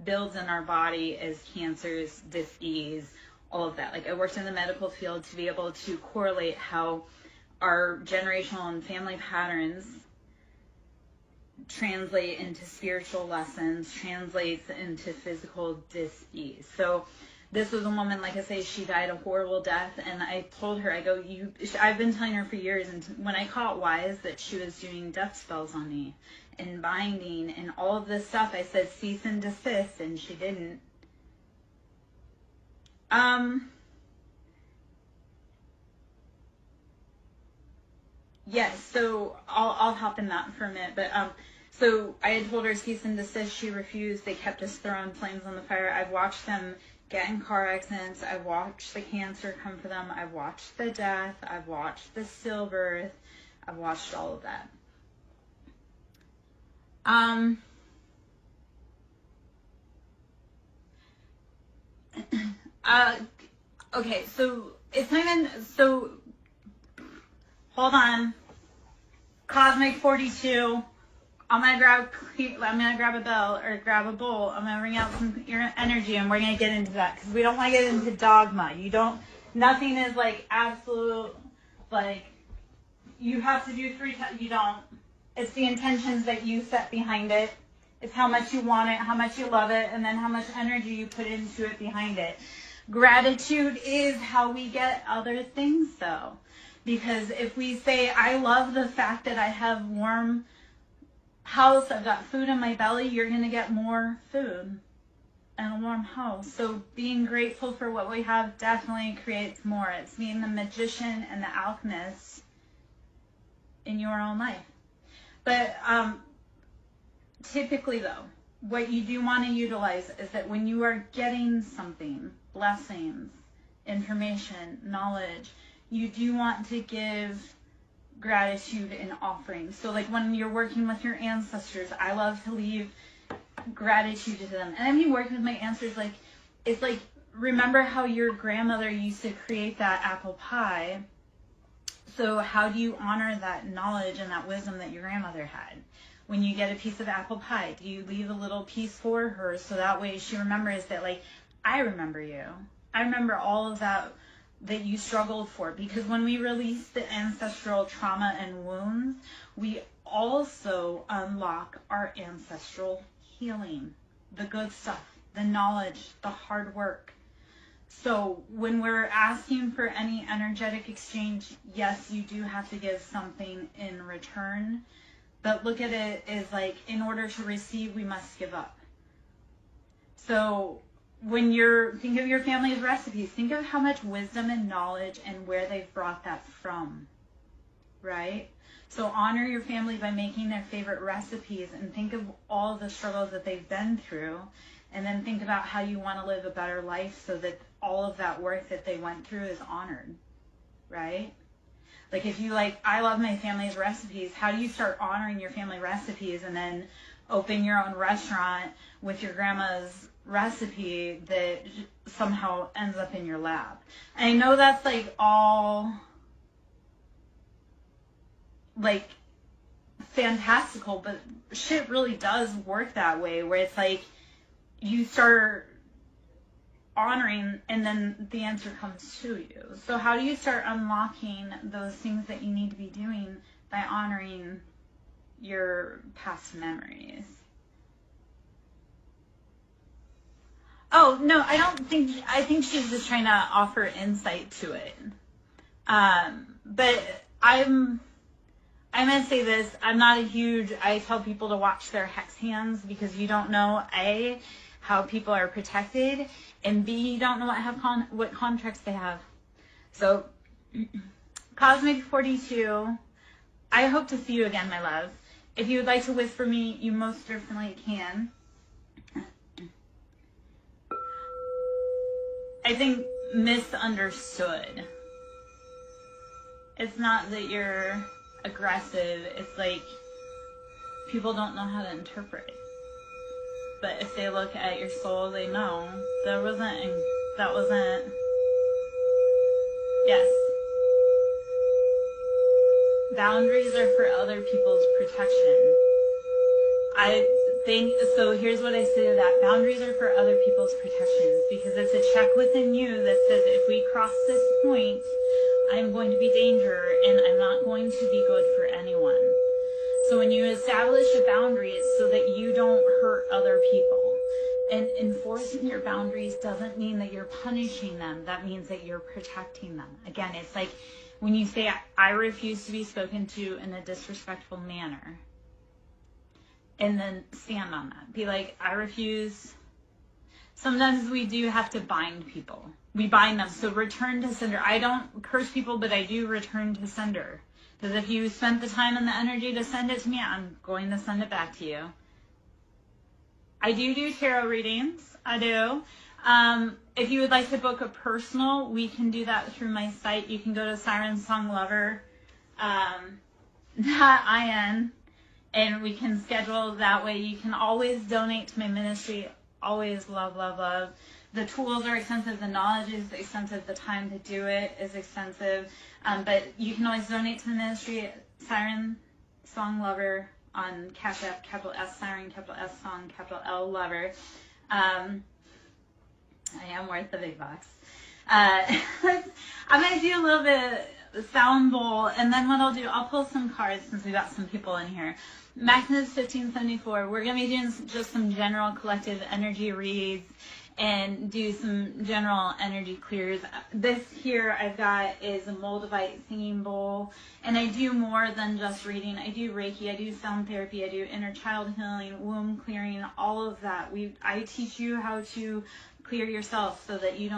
builds in our body as cancers, dis-ease, all of that. Like, I worked in the medical field to be able to correlate how our generational and family patterns translate into spiritual lessons, translates into physical dis-ease. So this was a woman, like I say, she died a horrible death, and I told her, I go, I've been telling her for years, and when I caught wise that she was doing death spells on me and binding and all of this stuff, I said cease and desist, and she didn't. Yes, so I'll hop in that for a minute, but so I had told her cease and desist. She refused. They kept us throwing flames on the fire. I've watched them get in car accidents. I've watched the cancer come for them. I've watched the death. I've watched the stillbirth. I've watched all of that. Okay, so it's not even, so hold on. Cosmic 42. I'm gonna grab a bell or grab a bowl. I'm gonna bring out some energy, and we're gonna get into that because we don't want to get into dogma. Nothing is like absolute, like you have to do 3 times. You don't. It's the intentions that you set behind it. It's how much you want it, how much you love it, and then how much energy you put into it behind it. Gratitude is how we get other things, though. Because if we say, I love the fact that I have warm house, I've got food in my belly, you're going to get more food and a warm house. So being grateful for what we have definitely creates more. It's being the magician and the alchemist in your own life. But typically, though, what you do want to utilize is that when you are getting something, blessings, information, knowledge, you do want to give gratitude and offerings. So like when you're working with your ancestors, I love to leave gratitude to them. And I mean working with my ancestors, like, it's like, remember how your grandmother used to create that apple pie? So how do you honor that knowledge and that wisdom that your grandmother had? When you get a piece of apple pie, do you leave a little piece for her so that way she remembers that, like, I remember you. I remember all of that you struggled for. Because when we release the ancestral trauma and wounds, we also unlock our ancestral healing, the good stuff, the knowledge, the hard work. So when we're asking for any energetic exchange, yes, you do have to give something in return. But look at it as like, in order to receive, we must give up. So when think of your family's recipes, think of how much wisdom and knowledge and where they've brought that from, right? So honor your family by making their favorite recipes and think of all the struggles that they've been through, and then think about how you want to live a better life so that all of that work that they went through is honored, right? Like if you like, I love my family's recipes, how do you start honoring your family recipes and then open your own restaurant with your grandma's recipe that somehow ends up in your lap? And I know that's like all like fantastical, but shit really does work that way, where it's like you start honoring and then the answer comes to you. So how do you start unlocking those things that you need to be doing? By honoring your past memories. Oh, no, I think she's just trying to offer insight to it. But I'm going to say this, I tell people to watch their hex hands because you don't know, A, how people are protected, and B, you don't know what contracts they have. So, Cosmic 42, I hope to see you again, my love. If you would like to whisper me, you most certainly can. I think misunderstood. It's not that you're aggressive, it's like people don't know how to interpret. But if they look at your soul, they know that wasn't, yes. Boundaries are for other people's protection. I think, so here's what I say to that. Boundaries are for other people's protections because it's a check within you that says if we cross this point, I'm going to be danger and I'm not going to be good for anyone. So when you establish a boundary, it's so that you don't hurt other people. And enforcing your boundaries doesn't mean that you're punishing them. That means that you're protecting them. Again, it's like when you say, I refuse to be spoken to in a disrespectful manner. And then stand on that. Be like, I refuse. Sometimes we do have to bind people. We bind them. So return to sender. I don't curse people, but I do return to sender. Because if you spent the time and the energy to send it to me, I'm going to send it back to you. I do tarot readings. I do. If you would like to book a personal, we can do that through my site. You can go to SirenSongLover.in. And we can schedule that way. You can always donate to my ministry. Always love, love, love. The tools are expensive. The knowledge is expensive. The time to do it is expensive. But you can always donate to the ministry at SirenSong Lover on Cash App, capital S Siren, capital S Song, capital L Lover. I am worth the big bucks. I'm going to do a little bit sound bowl, and then what I'll do, I'll pull some cards since we got some people in here. Maximus 1574. We're going to be doing just some general collective energy reads and do some general energy clears. This here I've got is a Moldavite singing bowl, and I do more than just reading. I do Reiki, I do sound therapy, I do inner child healing, womb clearing, all of that. I teach you how to clear yourself so that you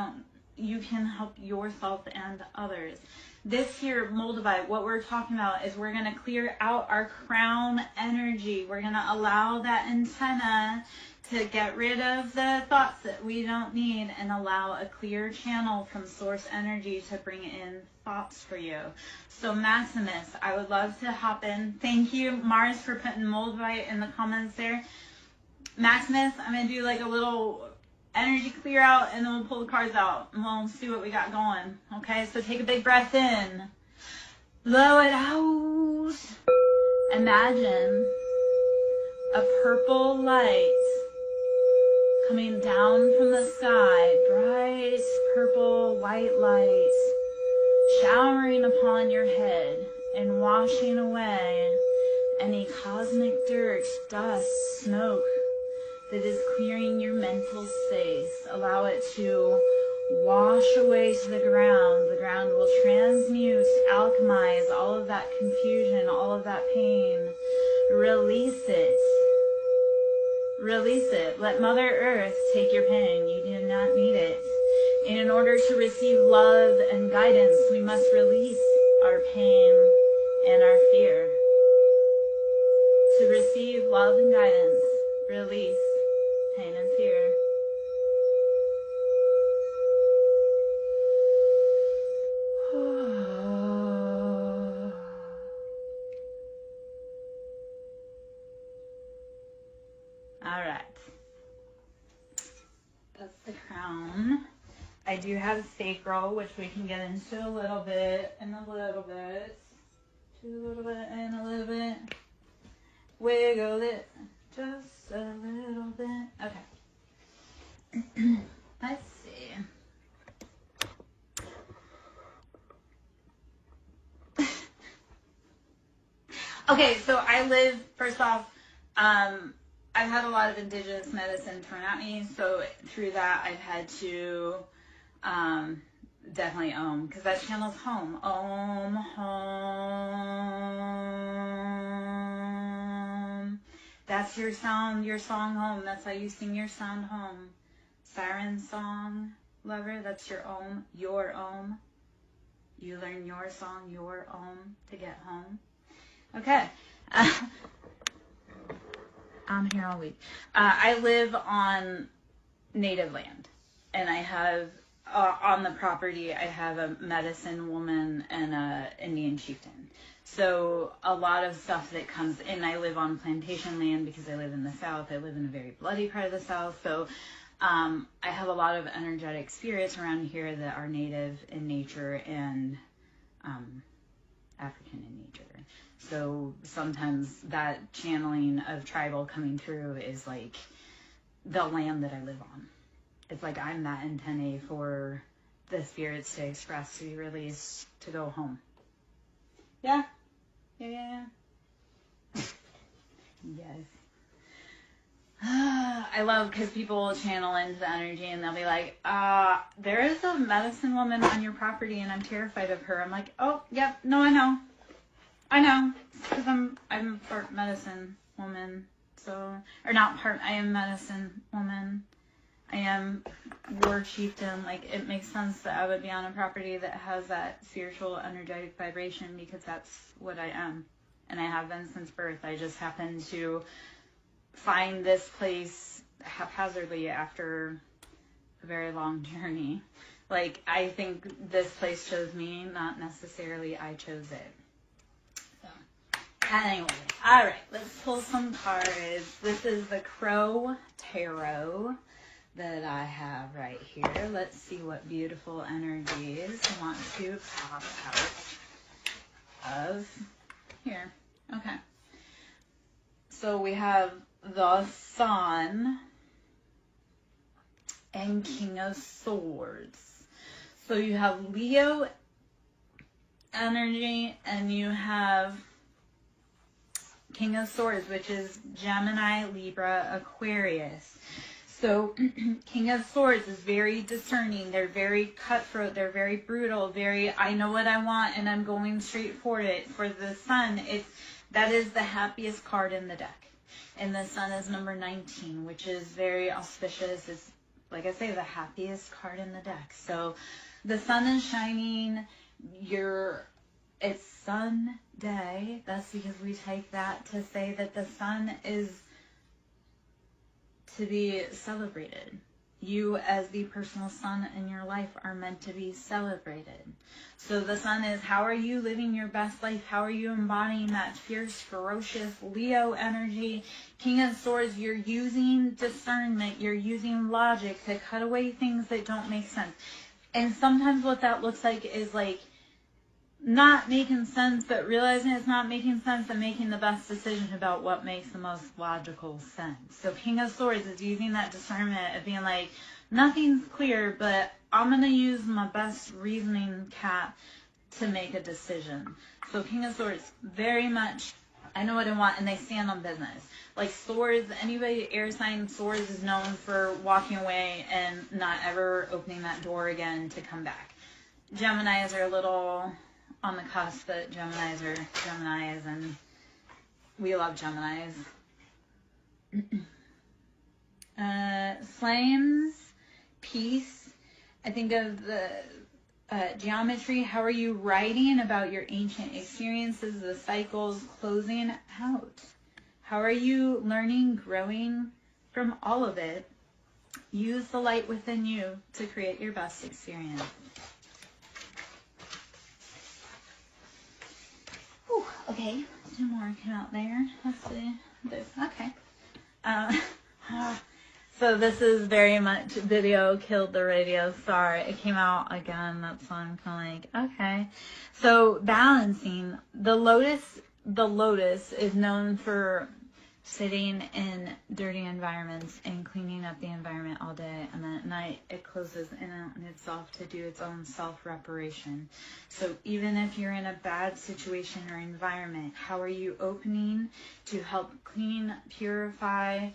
can help yourself and others. This here, Moldavite, what we're talking about is we're going to clear out our crown energy. We're going to allow that antenna to get rid of the thoughts that we don't need and allow a clear channel from source energy to bring in thoughts for you. So Maximus, I would love to hop in. Thank you, Mars, for putting Moldavite in the comments there. Maximus, I'm going to do like a little energy clear out, and then we'll pull the cards out and we'll see what we got going. Okay, so take a big breath in, blow it out. Imagine a purple light coming down from the sky, bright purple white light showering upon your head and washing away any cosmic dirt, dust, smoke that is clearing your mental space. Allow it to wash away to the ground. The ground will transmute, alchemize all of that confusion, all of that pain. Release it. Release it. Let Mother Earth take your pain. You do not need it. And in order to receive love and guidance, we must release our pain and our fear. To receive love and guidance, release pain and fear. All right. That's the crown. I do have sacral, which we can get into a little bit and a little bit. To a little bit and a little bit. Wiggle it just a little bit. Okay. Let's see. Okay, so I live, first off, I've had a lot of indigenous medicine thrown at me, so through that I've had to definitely because that channel's home. Home. That's your sound, your song home. That's how you sing your sound home. SirenSong, lover, that's your ohm, your ohm. You learn your song, your ohm to get home. Okay. I'm here all week. I live on native land, and I have on the property I have a medicine woman and a Indian chieftain. So a lot of stuff that comes in, I live on plantation land because I live in the South. I live in a very bloody part of the South. So I have a lot of energetic spirits around here that are native in nature and African in nature. So sometimes that channeling of tribal coming through is like the land that I live on. It's like I'm that antennae for the spirits to express, to be released, to go home. Yeah? Yeah. Yes. I love because people will channel into the energy and they'll be like, there is a medicine woman on your property and I'm terrified of her. I'm like, oh, yep, no, I know. Because I'm part medicine woman, so, or not part, I am medicine woman. I am war chieftain. Like, it makes sense that I would be on a property that has that spiritual, energetic vibration because that's what I am. And I have been since birth. I just happened to find this place haphazardly after a very long journey. Like, I think this place chose me, not necessarily I chose it. Anyway, all right, let's pull some cards. This is the Crow Tarot that I have right here. Let's see what beautiful energies I want to pop out of here. Okay. So we have the Sun and King of Swords. So you have Leo energy, and you have King of Swords, which is Gemini, Libra, Aquarius. So King of Swords is very discerning. They're very cutthroat. They're very brutal. Very, I know what I want and I'm going straight for it. For the Sun, that is the happiest card in the deck. And the Sun is number 19, which is very auspicious. It's, like I say, the happiest card in the deck. So the Sun is shining. It's Sun Day. That's because we take that to say that the Sun is to be celebrated. You as the personal sun in your life are meant to be celebrated. So the Sun is, how are you living your best life? How are you embodying that fierce, ferocious Leo energy? King of Swords, you're using discernment. You're using logic to cut away things that don't make sense. And sometimes what that looks like is like not making sense, but realizing it's not making sense and making the best decision about what makes the most logical sense. So King of Swords is using that discernment of being like, nothing's clear, but I'm going to use my best reasoning cap to make a decision. So King of Swords, very much, I know what I want, and they stand on business. Like Swords, anybody air sign Swords is known for walking away and not ever opening that door again to come back. Geminis are a little on the cusp, but Geminis are Geminis, and we love Geminis. Flames, peace. I think of the geometry. How are you writing about your ancient experiences, the cycles closing out? How are you learning, growing from all of it? Use the light within you to create your best experience. Okay, 2 more came out there. Let's see. This. Okay. So this is very much video killed the radio. Sorry, it came out again. That's why I'm kind of like, okay. So balancing. The lotus is known for sitting in dirty environments and cleaning up the environment all day, and then at night it closes in on itself to do its own self-reparation. So even if you're in a bad situation or environment, how are you opening to help clean, purify,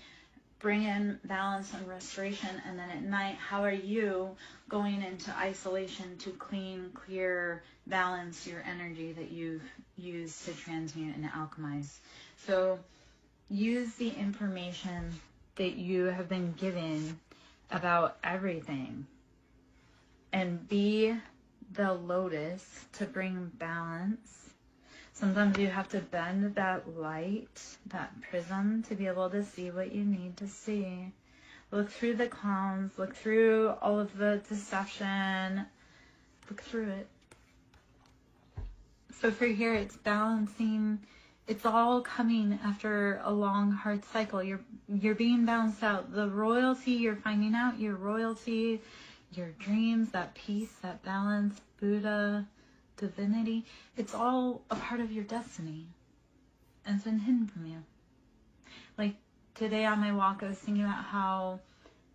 bring in balance and restoration? And then at night, how are you going into isolation to clean, clear, balance your energy that you've used to transmute and alchemize? So use the information that you have been given about everything and be the lotus to bring balance. Sometimes you have to bend that light, that prism, to be able to see what you need to see. Look through the clowns, look through all of the deception, look through it. So for here, it's balancing. It's all coming after a long, hard cycle. You're being balanced out. The royalty, you're finding out your royalty, your dreams, that peace, that balance, Buddha, divinity. It's all a part of your destiny. And it's been hidden from you. Like today on my walk, I was thinking about how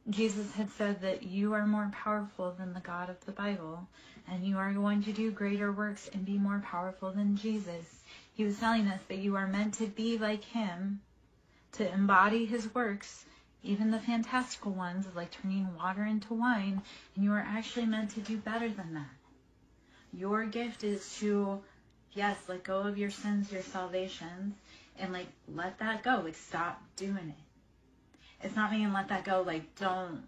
Jesus had said that you are more powerful than the God of the Bible. And you are going to do greater works and be more powerful than Jesus. He was telling us that you are meant to be like him, to embody his works, even the fantastical ones, like turning water into wine, and you are actually meant to do better than that. Your gift is to, yes, let go of your sins, your salvations, and like let that go. Like stop doing it. It's not meaning let that go, like don't,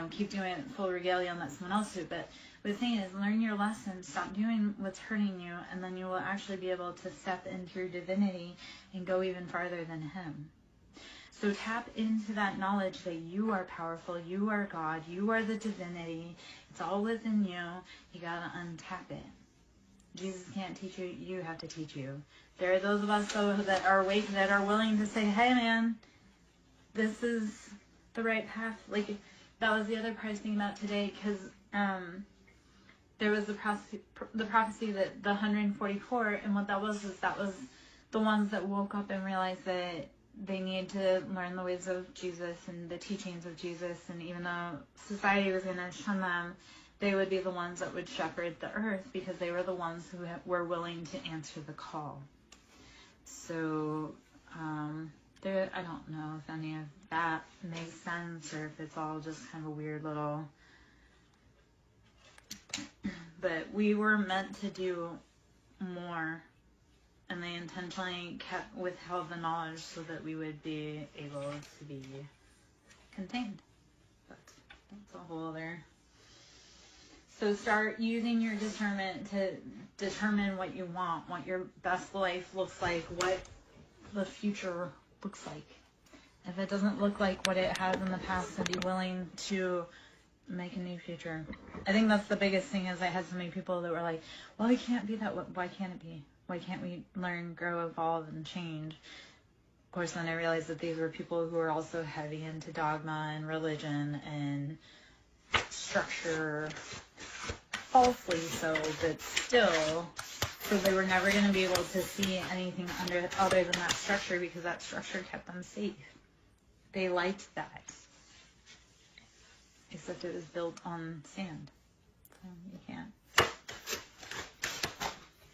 keep doing it full regalia and let someone else do it, but the thing is, learn your lesson, stop doing what's hurting you, and then you will actually be able to step into your divinity and go even farther than him. So tap into that knowledge that you are powerful, you are God, you are the divinity. It's all within you. You gotta untap it. Jesus can't teach you, you have to teach you. There are those of us, though, that are awake, that are willing to say, hey man, this is the right path. Like, that was the other part I was thinking about today, because there was the prophecy that the 144, and what that was the ones that woke up and realized that they needed to learn the ways of Jesus and the teachings of Jesus, and even though society was going to shun them, they would be the ones that would shepherd the earth because they were the ones who were willing to answer the call. So, I don't know if any of that makes sense or if it's all just kind of a weird little... But we were meant to do more, and they intentionally withheld the knowledge so that we would be able to be contained. But that's a whole other... So start using your discernment to determine what you want, what your best life looks like, what the future looks like. If it doesn't look like what it has in the past, then be willing to make a new future. I think that's the biggest thing, is I had so many people that were like, well, it can't be that. Why can't it be? Why can't we learn, grow, evolve, and change? Of course, then I realized that these were people who were also heavy into dogma and religion and structure, falsely so, but still. So they were never going to be able to see anything other than that structure, because that structure kept them safe. They liked that. Except it was built on sand. So you can't.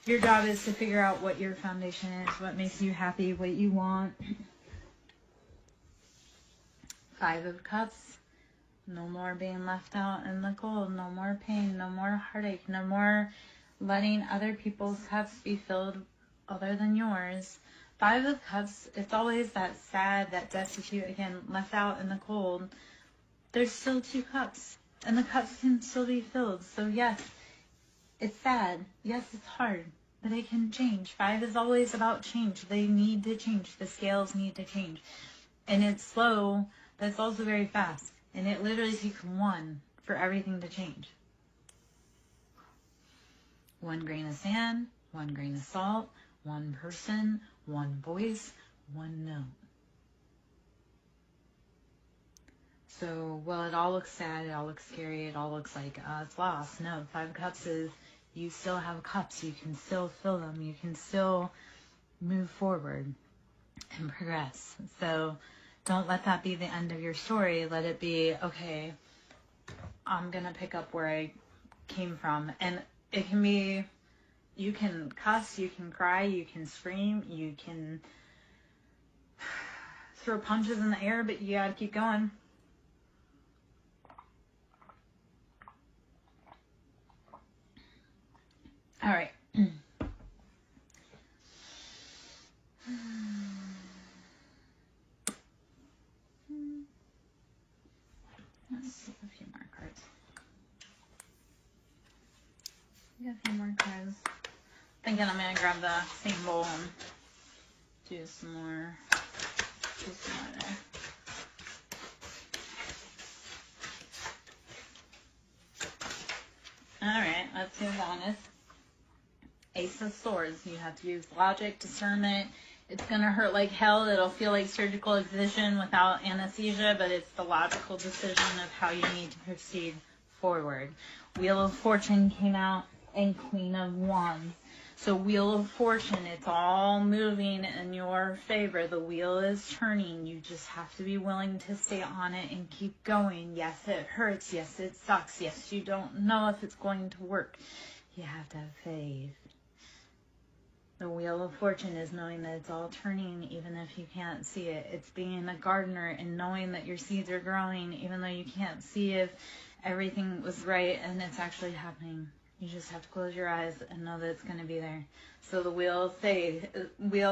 Your job is to figure out what your foundation is, what makes you happy, what you want. 5 of Cups. No more being left out in the cold. No more pain. No more heartache. No more letting other people's cups be filled other than yours. 5 of Cups, it's always that sad, that destitute, again, left out in the cold. There's still 2 cups, and the cups can still be filled. So yes, it's sad. Yes, it's hard, but it can change. 5 is always about change. They need to change. The scales need to change. And it's slow, but it's also very fast. And it literally takes 1 for everything to change. 1 grain of sand, 1 grain of salt, 1 person, 1 voice, 1 note. So, well, it all looks sad, it all looks scary, it all looks like it's lost. No, 5 of Cups is you still have cups, you can still fill them, you can still move forward and progress. So don't let that be the end of your story. Let it be, okay, I'm going to pick up where I came from. And it can be, you can cuss, you can cry, you can scream, you can throw punches in the air, but you got to keep going. All right. Let's see a few more cards. We got a few more cards. Thinking I'm gonna grab the same bowl and do some more there. All right, let's see what that is. Ace of Swords. You have to use logic, discernment. It's going to hurt like hell. It'll feel like surgical excision without anesthesia, but it's the logical decision of how you need to proceed forward. Wheel of Fortune came out, and Queen of Wands. So Wheel of Fortune, it's all moving in your favor. The wheel is turning. You just have to be willing to stay on it and keep going. Yes, it hurts. Yes, it sucks. Yes, you don't know if it's going to work. You have to have faith. The Wheel of Fortune is knowing that it's all turning even if you can't see it. It's being a gardener and knowing that your seeds are growing even though you can't see if everything was right and it's actually happening. You just have to close your eyes and know that it's going to be there. So the Wheel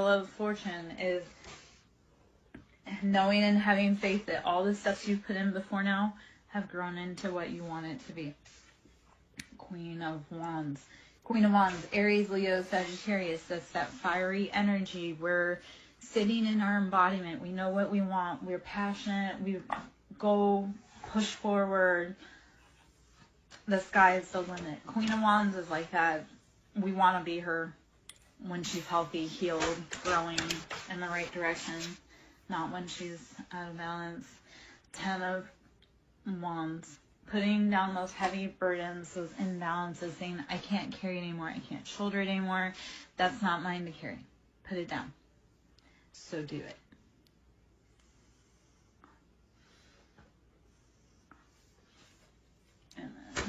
of Fortune is knowing and having faith that all the steps you've put in before now have grown into what you want it to be. Queen of Wands. Queen of Wands, Aries, Leo, Sagittarius. That's that fiery energy. We're sitting in our embodiment. We know what we want. We're passionate. We go push forward. The sky is the limit. Queen of Wands is like that. We want to be her when she's healthy, healed, growing in the right direction, not when she's out of balance. 10 of Wands. Putting down those heavy burdens, those imbalances, saying, I can't carry it anymore, I can't shoulder it anymore, that's not mine to carry. Put it down. So do it. And then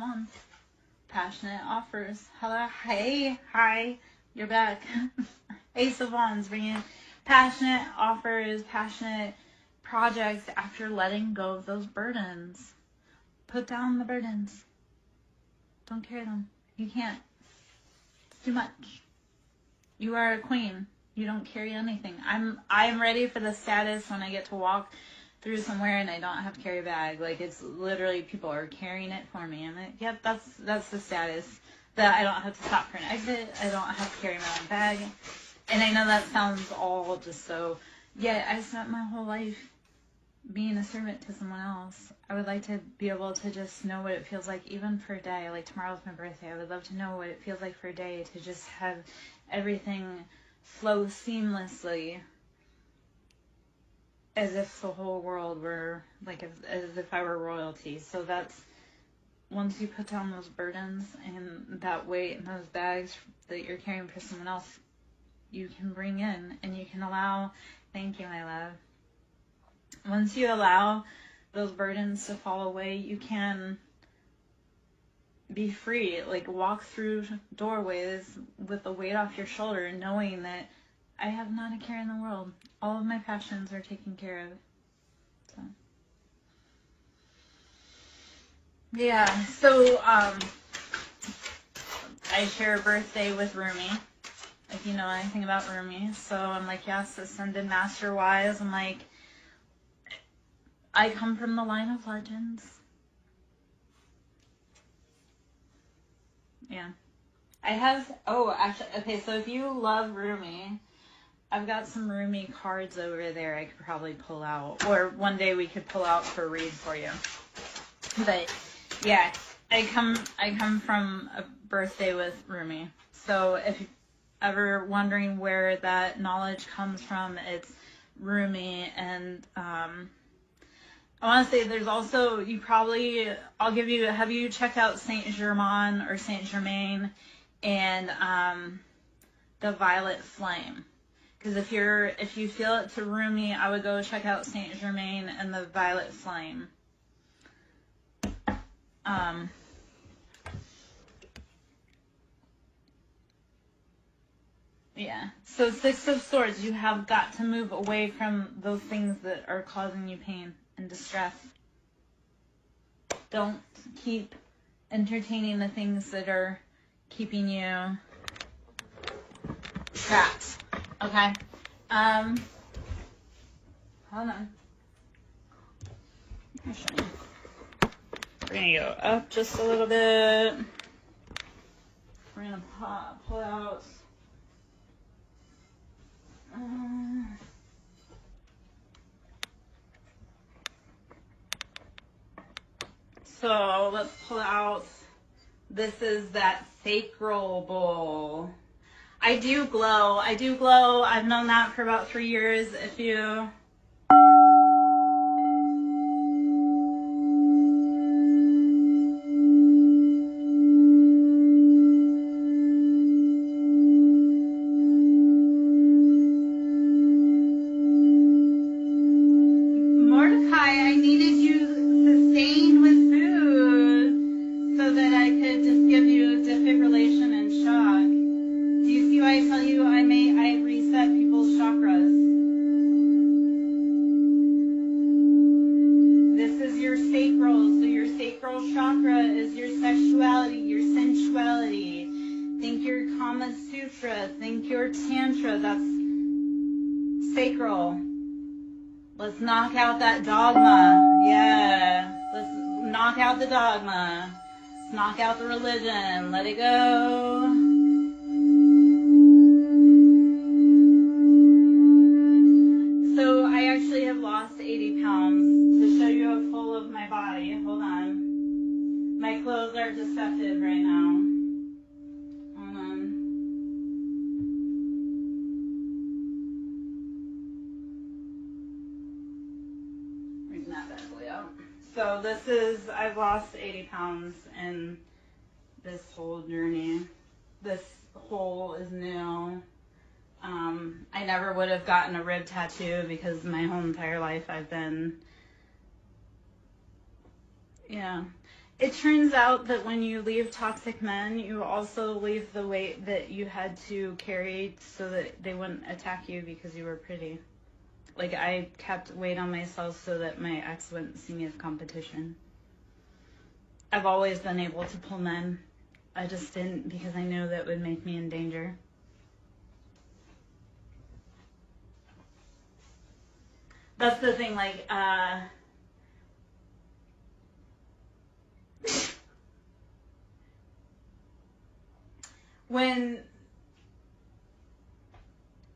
Savon. Passionate offers. Hello. Hey. Hi. You're back. Ace of Wands bringing passionate offers, passionate projects after letting go of those burdens. Put down the burdens. Don't carry them. You can't. It's too much. You are a queen. You don't carry anything. I'm ready for the status when I get to walk through somewhere and I don't have to carry a bag. Like, it's literally people are carrying it for me. I'm like, yep, that's the status. That I don't have to stop for an exit. I don't have to carry my own bag. And I know that sounds all just so, yeah, I spent my whole life being a servant to someone else. I would like to be able to just know what it feels like, even for a day. Like, tomorrow's my birthday. I would love to know what it feels like for a day to just have everything flow seamlessly, as if the whole world were, like, as if I were royalty. So that's, once you put down those burdens and that weight and those bags that you're carrying for someone else, you can bring in and you can allow, thank you, my love. Once you allow those burdens to fall away, you can be free. Like, walk through doorways with the weight off your shoulder, knowing that I have not a care in the world. All of my passions are taken care of. So, yeah. So, I share a birthday with Rumi. If you know anything about Rumi. So I'm like, yes, ascended master wise. I'm like, I come from the line of legends. Yeah. I have, oh, actually, okay, so if you love Rumi, I've got some Rumi cards over there I could probably pull out. Or one day we could pull out for a read for you. But, yeah, I come from a birthday with Rumi. So if you're ever wondering where that knowledge comes from, it's Rumi. And I want to say there's also, have you checked out Saint Germain or Saint Germain and the Violet Flame? Because if you feel it to Rumi, I would go check out Saint Germain and the Violet Flame. Yeah. So Six of Swords, you have got to move away from those things that are causing you pain and distress. Don't keep entertaining the things that are keeping you trapped. Okay? Hold on. I'll show you. We're going to go up just a little bit. We're going to pull out. So let's pull out. This is that sacral bowl. I do glow. I've known that for about 3 years. If you... Let's knock out that dogma. Yeah. Let's knock out the dogma. Let's knock out the religion. Let it go. So I actually have lost 80 pounds. To show you a full of my body. Hold on. My clothes are deceptive right now. Hold on. So I've lost 80 pounds in this whole journey. This hole is new. I never would have gotten a rib tattoo because my whole entire life I've been, yeah. it turns out that when you leave toxic men, you also leave the weight that you had to carry so that they wouldn't attack you because you were pretty. Like, I kept weight on myself so that my ex wouldn't see me as competition. I've always been able to pull men. I just didn't because I knew that would make me in danger. That's the thing, like,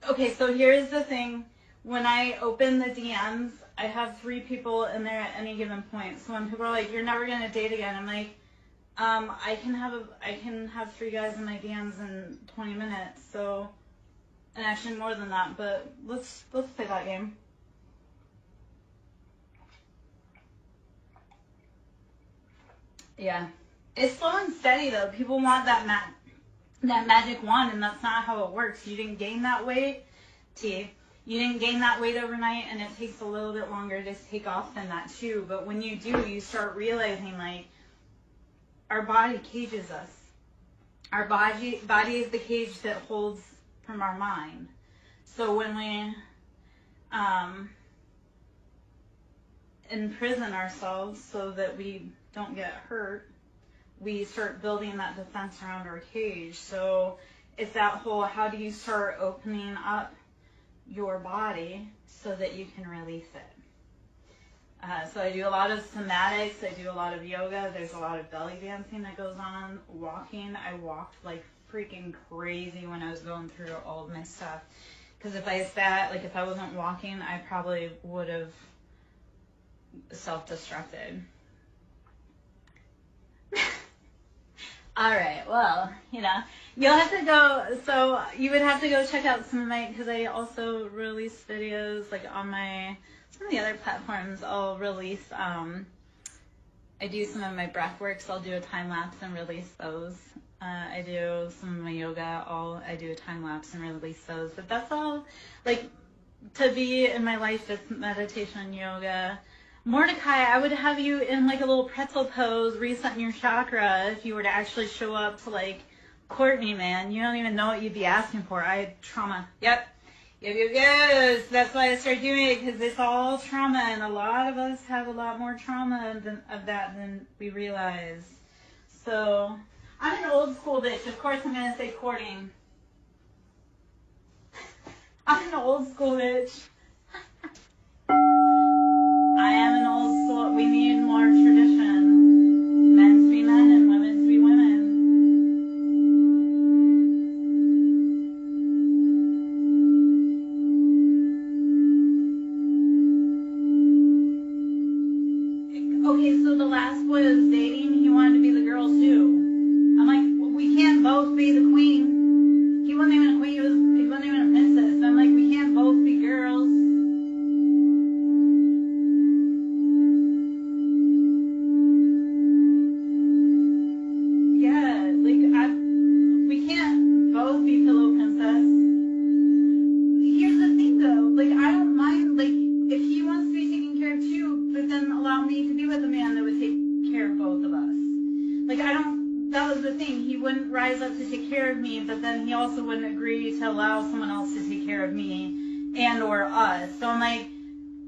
okay, so here's the thing. When I open the DMs, I have 3 people in there at any given point. So when people are like, "You're never gonna date again," I'm like, I can have 3 guys in my DMs in 20 minutes. So, and actually more than that. But let's play that game. Yeah, it's slow and steady though. People want that magic wand, and that's not how it works. You didn't gain that weight, You didn't gain that weight overnight, and it takes a little bit longer to take off than that too. But when you do, you start realizing, like, our body cages us. Our body is the cage that holds from our mind. So when we imprison ourselves so that we don't get hurt, we start building that defense around our cage. So it's that whole, how do you start opening up your body so that you can release it? So I do a lot of somatics, I do a lot of yoga, there's a lot of belly dancing that goes on, walking. I walked like freaking crazy when I was going through all of my stuff. Because if I sat, like if I wasn't walking, I probably would have self-destructed. All right, well, you'll have to go, so you would have to go check out some of my, because I also release videos, like on some of the other platforms. I'll release, I do some of my breath work, so I'll do a time lapse and release those. I do some of my yoga, I do a time lapse and release those. But that's all, like, to be in my life, it's meditation and yoga. Mordecai, I would have you in like a little pretzel pose, resetting your chakra if you were to actually show up to like Courtney, man. You don't even know what you'd be asking for. I had trauma. Yep. That's why I started doing it, because it's all trauma, and a lot of us have a lot more trauma of that than we realize. So, I'm an old school bitch. Of course I'm going to say courting. I'm an old school bitch. I am an old school. We need more tradition. Men to be men and women to be women. Okay, so the last boy I was dating, he wanted to be the girl too. I'm like, we can't both be the queen. He wasn't even a queen. He wasn't even a princess. I'm like, we can't both be girls. But then he also wouldn't agree to allow someone else to take care of me and or us. So I'm like,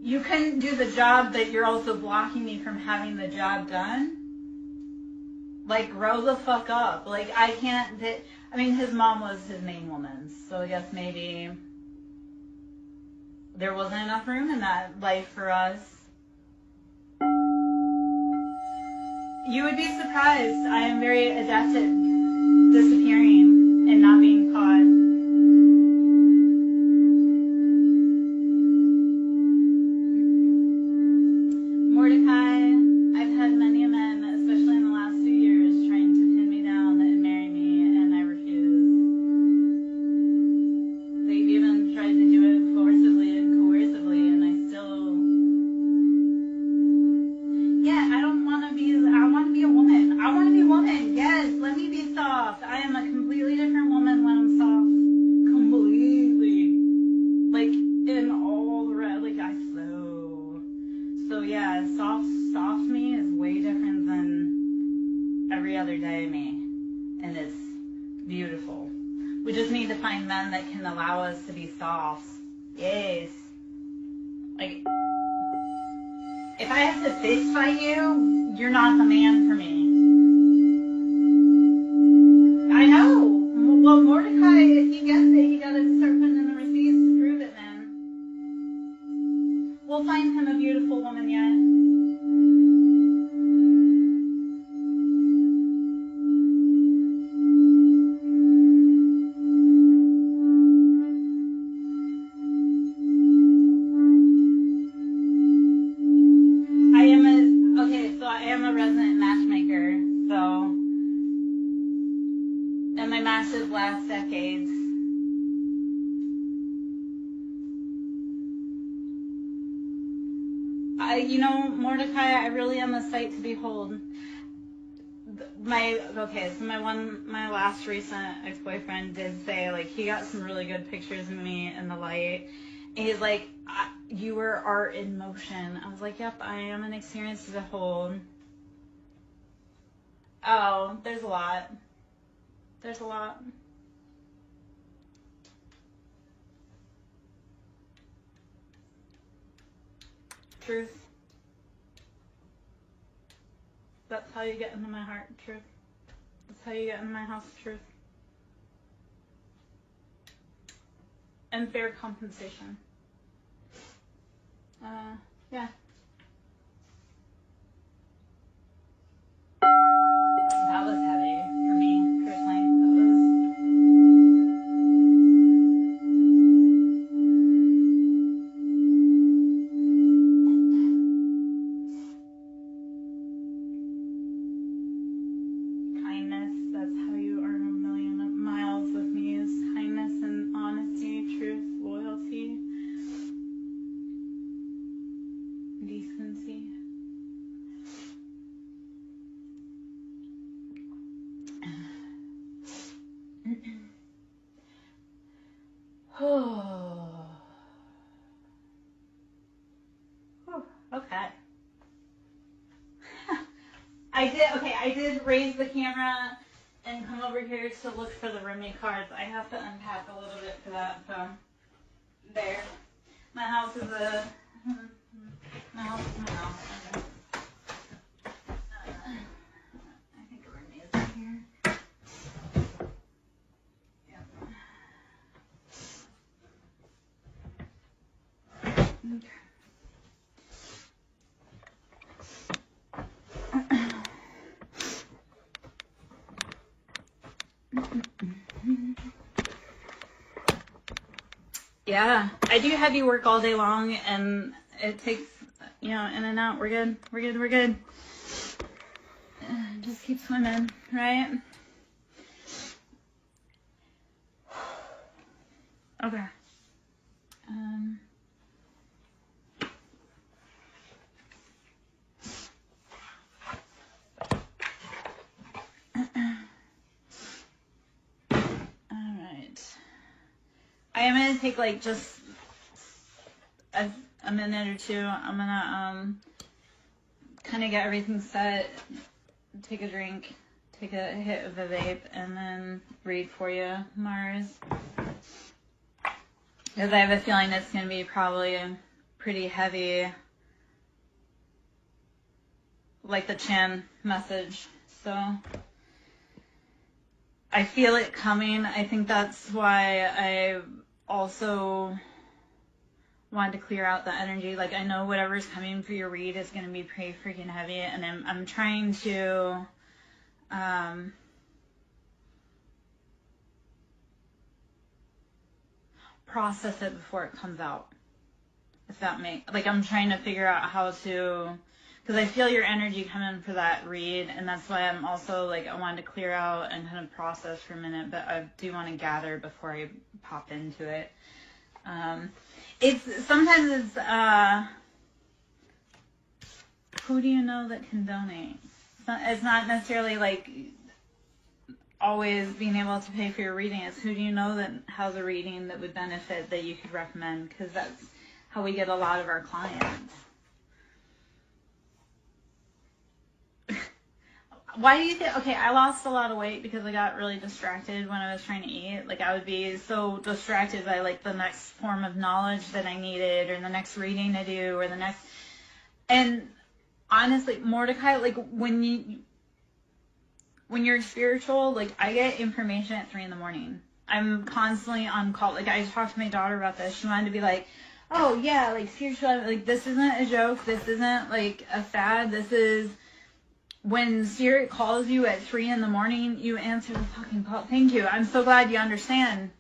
you couldn't do the job, that you're also blocking me from having the job done. Like, grow the fuck up. Like, I can't, his mom was his main woman, so I guess maybe there wasn't enough room in that life for us. You would be surprised. I am very adept at disappearing and not being caught. Mordecai, I've had many a men, especially in the last few years, trying to pin me down and marry me, and I refuse. They've even tried to do it forcibly and coercively, and I still... Yeah, I want to be a woman. I want to be a woman. Yes, let me be soft. I am a completely different woman when I'm soft. Completely. Like, in all the rest, like, I flow. So, yeah, soft me is way different than every other day me, and it's beautiful. We just need to find men that can allow us to be soft. Yes. Like, if I have to fist fight you, you're not the man for me. I know. Well, Mordecai, if he gets it, he gotta start putting in the receipts to prove it, man. We'll find him a beautiful woman yet. I am a resident matchmaker, so in my massive last decades, Mordecai, I really am a sight to behold. My last recent ex-boyfriend did say, like, he got some really good pictures of me in the light, and he's like, you were art in motion. I was like, yep, I am an experience to behold. Oh, there's a lot. There's a lot. Truth. That's how you get into my heart, truth. That's how you get into my house, truth. And fair compensation. Yeah. That was heavy for me, personally. That was... Kindness, that's how you earn a million miles with me, is kindness and honesty, truth, loyalty, decency. Oh. Okay. I did raise the camera and come over here to look for the roommate cards. I have to unpack a little bit for that, so there. My house is my house. Okay. I think a roommate is here. Yep. Okay. Yeah, I do heavy work all day long, and it takes, in and out. We're good. Just keep swimming, right? Okay. I am going to take like just a minute or two. I'm going to kind of get everything set, take a drink, take a hit of a vape, and then read for you, Mars. Because I have a feeling it's going to be probably pretty heavy, like the Chan message. So I feel it coming. I think that's why I also wanted to clear out the energy. Like, I know whatever's coming for your read is going to be pretty freaking heavy, and I'm trying to process it before it comes out. If that makes, like, I'm trying to figure out how to, because I feel your energy coming for that read, and that's why I'm also, like, I wanted to clear out and kind of process for a minute, but I do want to gather before I pop into it. Sometimes it's, who do you know that can donate? It's not necessarily, like, always being able to pay for your reading. It's who do you know that has a reading that would benefit that you could recommend, because that's how we get a lot of our clients. Why do you think? Okay, I lost a lot of weight because I got really distracted when I was trying to eat. Like, I would be so distracted by like the next form of knowledge that I needed, or the next reading to do, or the next. And honestly, Mordecai, like when you're spiritual, like I get information at 3 a.m. I'm constantly on call. Like, I talked to my daughter about this. She wanted to be like, oh yeah, like spiritual. Like, this isn't a joke. This isn't like a fad. This is. When Spirit calls you at 3 a.m, you answer the fucking call. Thank you. I'm so glad you understand.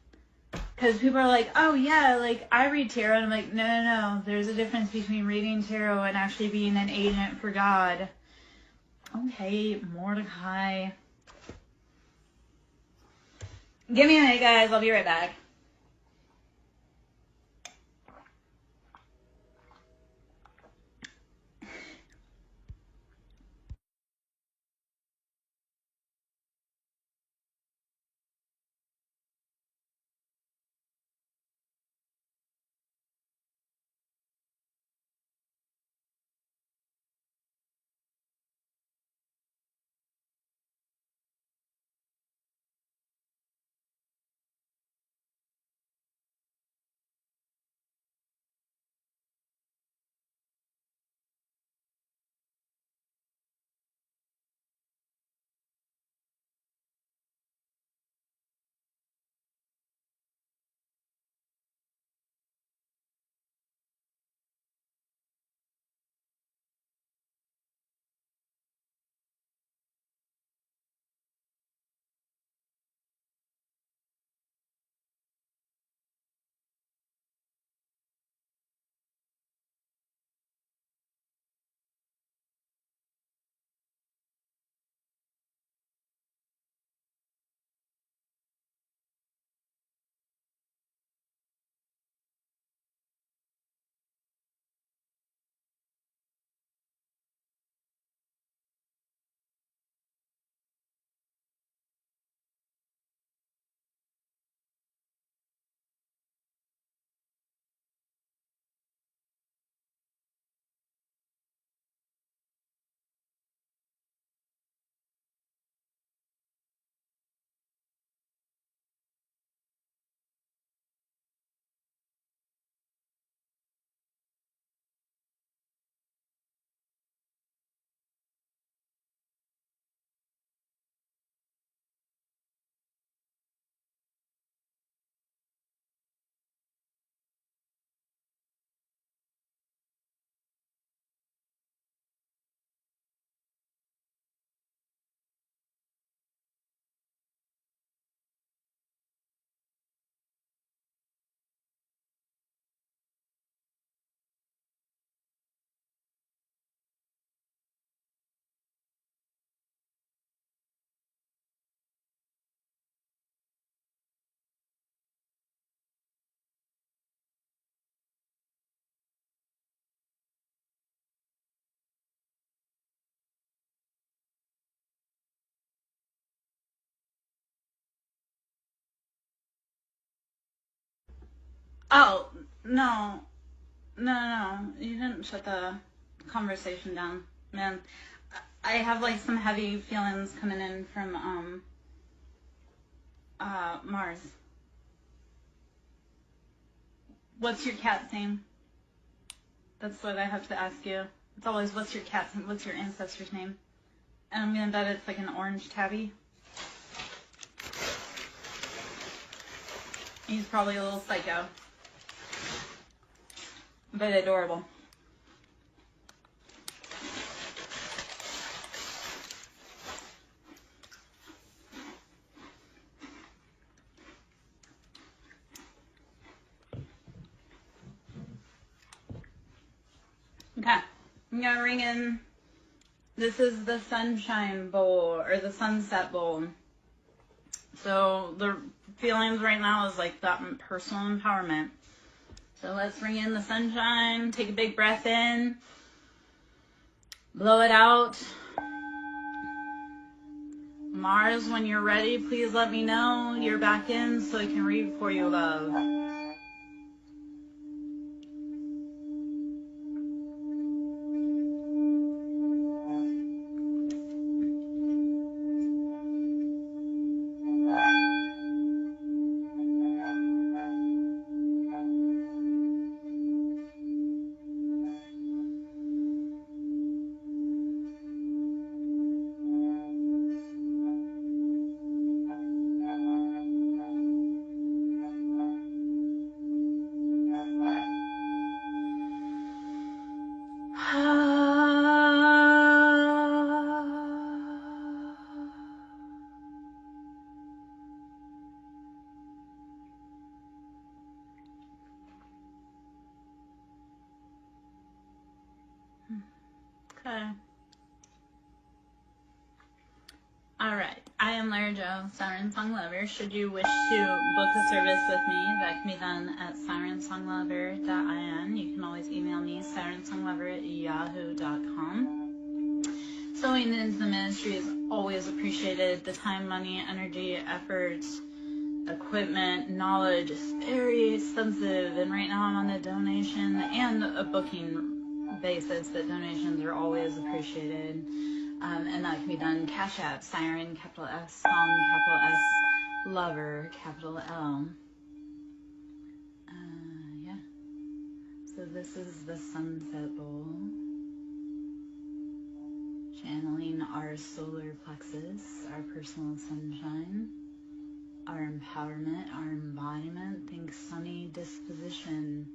Because people are like, oh yeah, like I read tarot. And I'm like, no. There's a difference between reading tarot and actually being an agent for God. Okay, Mordecai. Give me a minute, guys. I'll be right back. Oh, no. No. You didn't shut the conversation down, man. I have like some heavy feelings coming in from Mars. What's your cat's name? That's what I have to ask you. It's always, what's your cat's name? What's your ancestor's name? And I'm gonna bet it's like an orange tabby. He's probably a little psycho, but adorable. Okay, I'm gonna ring in. This is the sunshine bowl, or the sunset bowl. So the feelings right now is like that personal empowerment. So let's ring in the sunshine. Take a big breath in. Blow it out. Mars, when you're ready, please let me know you're back in so I can read for you, love. Okay. Alright, I am Lara Jo, SirenSong Lover. Should you wish to book a service with me, that can be done at SirenSongLover.in. You can always email me, SirenSongLover@yahoo.com. Sewing into the ministry is always appreciated. The time, money, energy, effort, equipment, knowledge is very expensive. And right now I'm on a donation and a booking basis that donations are always appreciated. And that can be done Cash App, Siren, capital S, Song, capital S, Lover, capital L. Yeah. So this is the Sunset Bowl. Channeling our solar plexus, our personal sunshine, our empowerment, our embodiment. Think sunny disposition.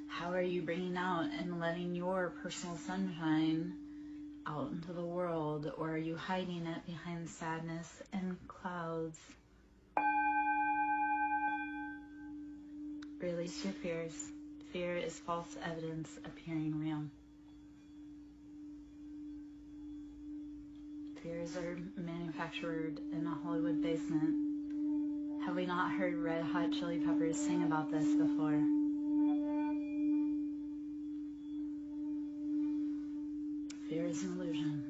How are you bringing out and letting your personal sunshine out into the world, or are you hiding it behind sadness and clouds? Release your fears. Fear is false evidence appearing real. Fears are manufactured in a Hollywood basement. Have we not heard Red Hot Chili Peppers sing about this before? Fear is an illusion.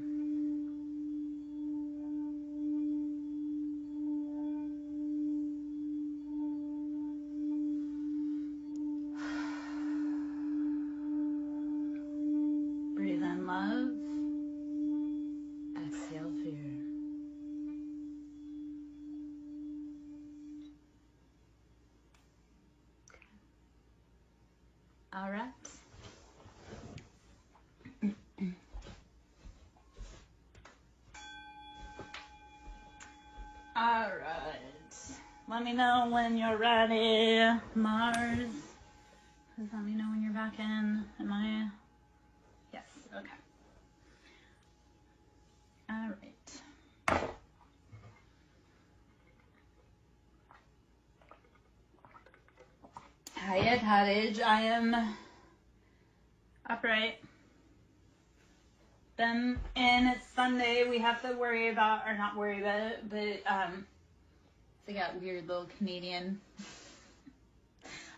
Breathe in love. Exhale fear. All right. All right. Let me know when you're ready, Mars. Please let me know when you're back in. Am I? Yes. Okay. All right. Hiya, cottage. I am upright. Then, and it's Sunday. We have to worry about, or not worry about it, but they got weird little Canadian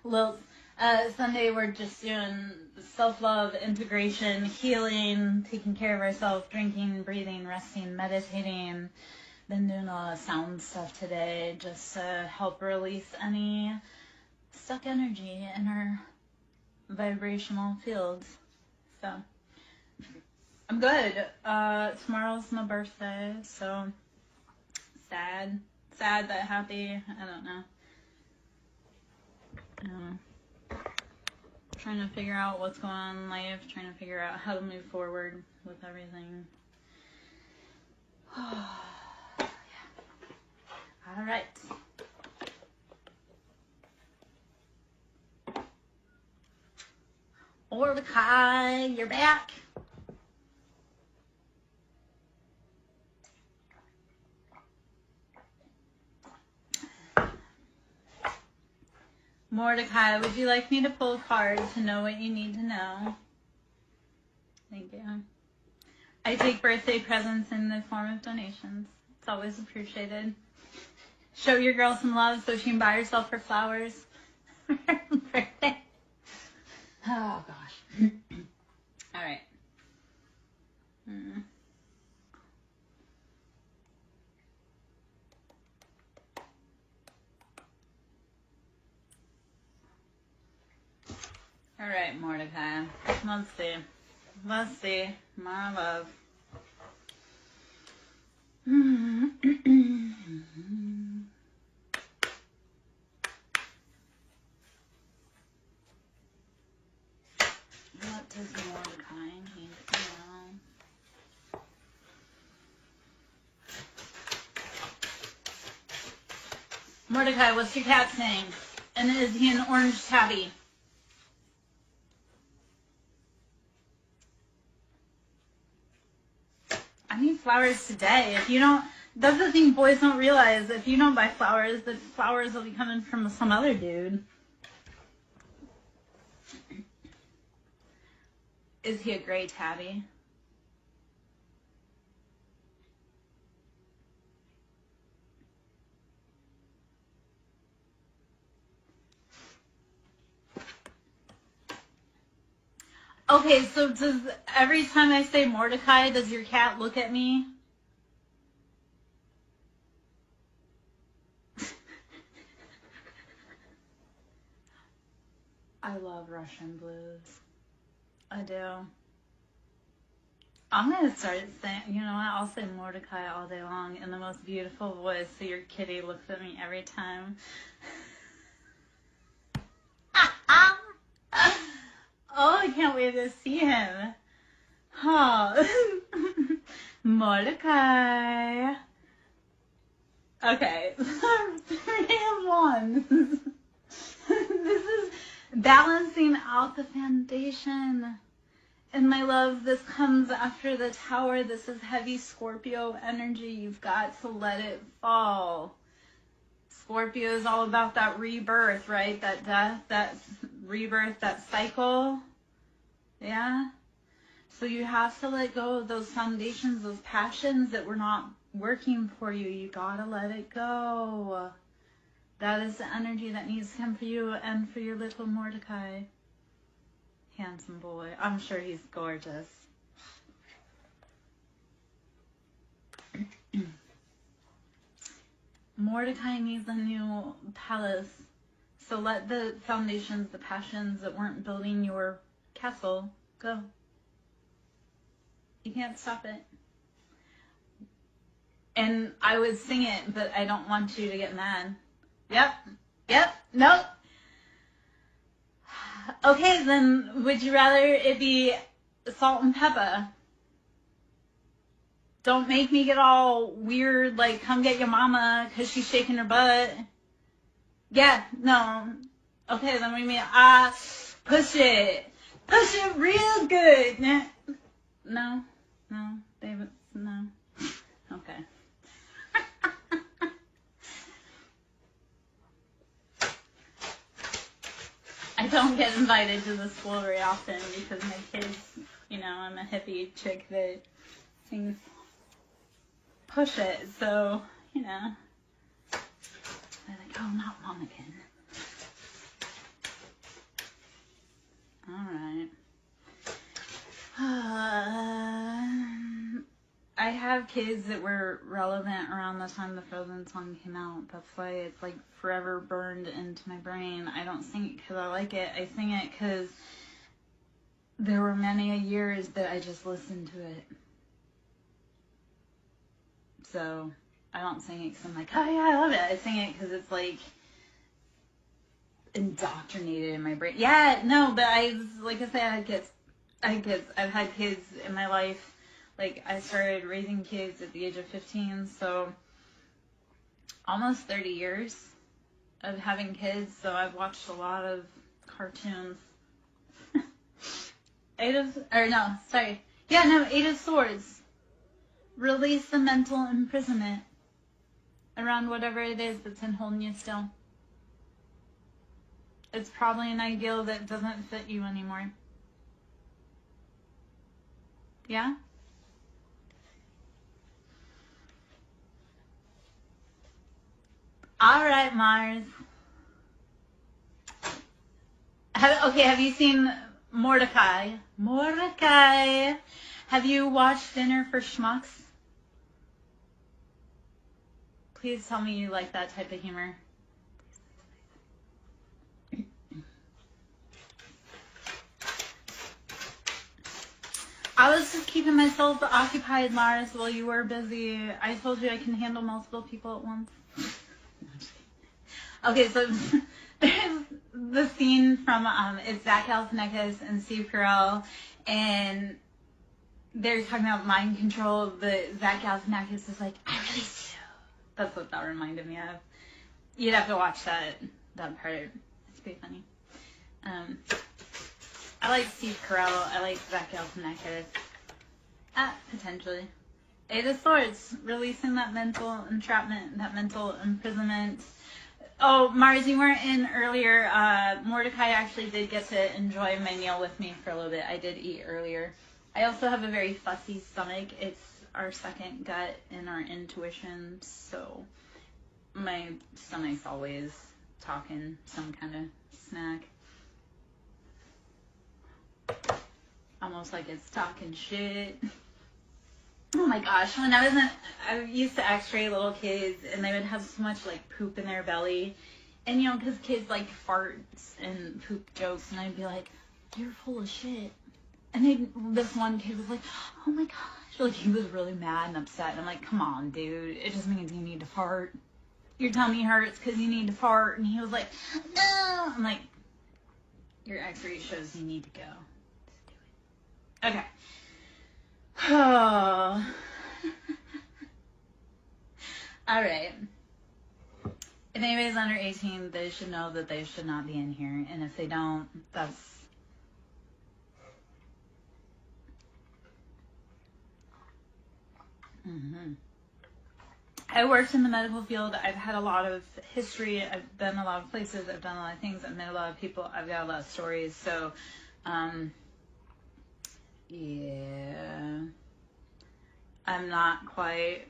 little. Sunday we're just doing self-love, integration, healing, taking care of ourselves, drinking, breathing, resting, meditating. Been doing a lot of sound stuff today just to help release any stuck energy in our vibrational fields. So I'm good. Tomorrow's my birthday, so sad but happy. I don't know. Trying to figure out what's going on in life, trying to figure out how to move forward with everything. Yeah. All right. Mordecai, you're back. Mordecai, would you like me to pull a card to know what you need to know? Thank you. I take birthday presents in the form of donations. It's always appreciated. Show your girl some love so she can buy herself her flowers for her birthday. Oh, gosh. All right. All right, Mordecai. Let's see. Let's see. My love. What does Mordecai need to know? Mordecai, what's your cat saying? And is he an orange tabby? I need flowers today. If you don't, that's the thing boys don't realize. If you don't buy flowers, the flowers will be coming from some other dude. Is he a gray tabby? Okay, so does every time I say Mordecai, does your cat look at me? I love Russian blues. I do. I'm going to start saying, you know what, I'll say Mordecai all day long in the most beautiful voice so your kitty looks at me every time. Oh, I can't wait to see him. Oh. Mordecai. Okay. 3-in-1. This is balancing out the foundation. And my love, this comes after the Tower. This is heavy Scorpio energy. You've got to let it fall. Scorpio is all about that rebirth, right? That death, that rebirth, that cycle. Yeah? So you have to let go of those foundations, those passions that were not working for you. You gotta let it go. That is the energy that needs to come for you and for your little Mordecai. Handsome boy. I'm sure he's gorgeous. Mordecai needs a new palace. So let the foundations, the passions that weren't building your castle go. You can't stop it. And I would sing it, but I don't want you to get mad. Yep, nope. Okay, then would you rather it be salt and pepper? Don't make me get all weird, like, come get your mama because she's shaking her butt. Yeah, no. Okay, then we mean, push it. Push it real good. No, David, no. Okay. I don't get invited to the school very often because my kids, you know, I'm a hippie chick that sings push it, so, you know, they're like, oh, not mom again. Alright. I have kids that were relevant around the time the Frozen song came out. That's why it's like forever burned into my brain. I don't sing it because I like it. I sing it because there were many years that I just listened to it. So I don't sing it because I'm like, oh yeah, I love it. I sing it because it's like indoctrinated in my brain. Yeah, no, but like I said, I had kids. I've had kids in my life. Like, I started raising kids at the age of 15, so almost 30 years of having kids, so I've watched a lot of cartoons. Eight of Swords. Release the mental imprisonment around whatever it is that's in holding you still. It's probably an ideal that doesn't fit you anymore. Yeah? All right, Mars. Have you seen Mordecai? Mordecai. Have you watched Dinner for Schmucks? Please tell me you like that type of humor. I was just keeping myself occupied, Mars, while you were busy. I told you I can handle multiple people at once. Okay, so there's the scene from it's Zach Galifianakis and Steve Carell, and they're talking about mind control, but Zach Galifianakis is like, I really do. That's what that reminded me of. You'd have to watch that part. It's pretty funny. I like Steve Carell. I like Zach Galifianakis. Potentially. Eight of Swords, releasing that mental entrapment, that mental imprisonment. Oh, Mars, you weren't in earlier. Mordecai actually did get to enjoy my meal with me for a little bit. I did eat earlier. I also have a very fussy stomach. It's our second gut and our intuition, so my stomach's always talking some kind of snack. almost like it's talking shit. Oh my gosh, when I used to x-ray little kids, and they would have so much, like, poop in their belly. And, you know, because kids like farts and poop jokes, and I'd be like, you're full of shit. And this one kid was like, oh my gosh. Like, he was really mad and upset. And I'm like, come on, dude. It just means you need to fart. Your tummy hurts because you need to fart. And he was like, no. I'm like, your x-ray shows you need to go. Just do it. Okay. Oh. All right. If anybody's under 18, they should know that they should not be in here. And if they don't, that's... I worked in the medical field. I've had a lot of history. I've been a lot of places. I've done a lot of things. I've met a lot of people. I've got a lot of stories. So, yeah. I'm not quite...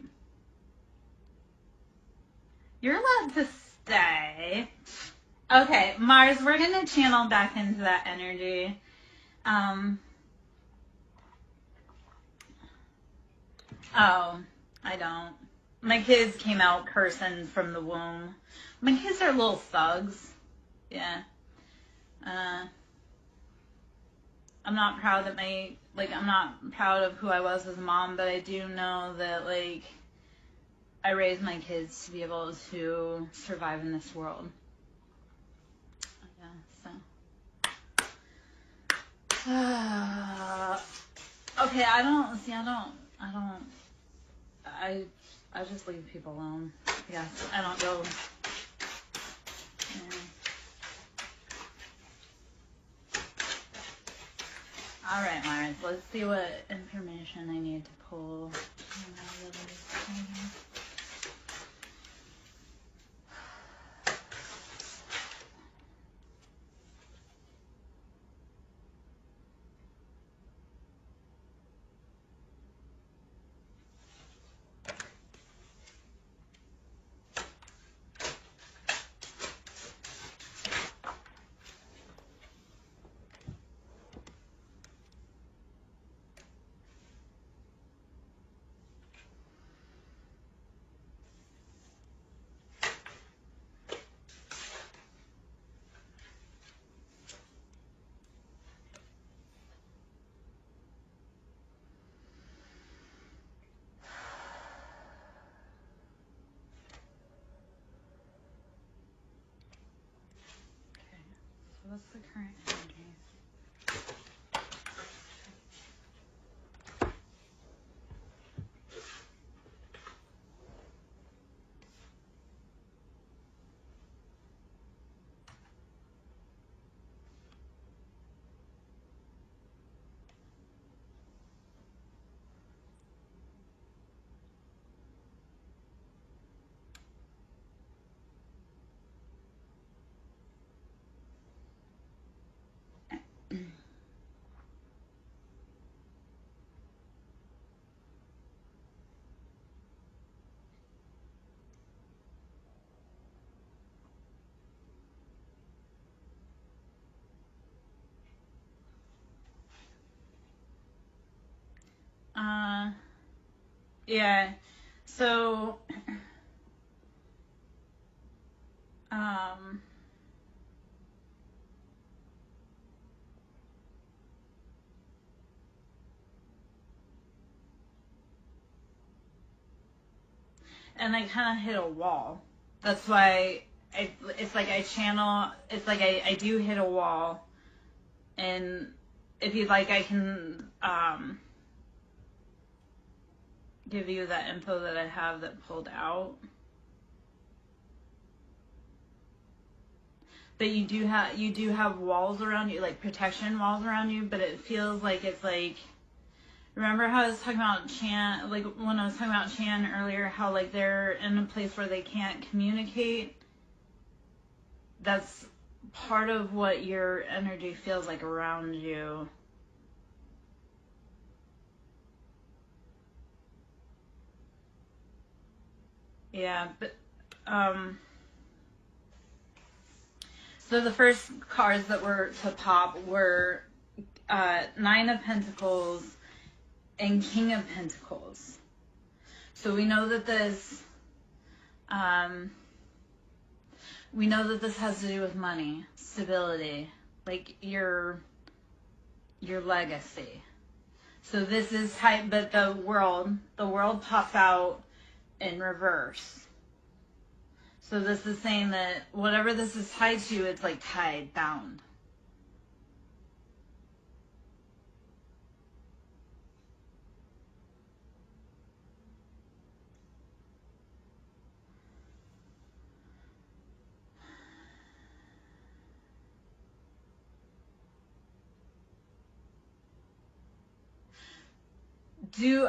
You're allowed to stay. Okay, Mars, we're going to channel back into that energy. Oh, I don't. My kids came out cursing from the womb. My kids are little thugs. Yeah. I'm not proud that I'm not proud of who I was as a mom, but I do know that, like, I raised my kids to be able to survive in this world. Yeah, so. Okay, I just leave people alone. Yes, I don't go. Yeah. All right, Myers, let's see what information I need to pull. What's the current energy? Yeah, so, and I kind of hit a wall. That's why it's like I do hit a wall, and if you'd like, I can, give you that info that I have that pulled out. But you do have walls around you, like protection walls around you, but it feels like it's like, remember how I was talking about Chan, like when I was talking about Chan earlier, how like they're in a place where they can't communicate? That's part of what your energy feels like around you. Yeah, but, so the first cards that were to pop were Nine of Pentacles and King of Pentacles. So we know that this has to do with money, stability, like your legacy. So this is tight, but the world pops out in reverse. So this is saying that whatever this is tied to, it's like tied, bound.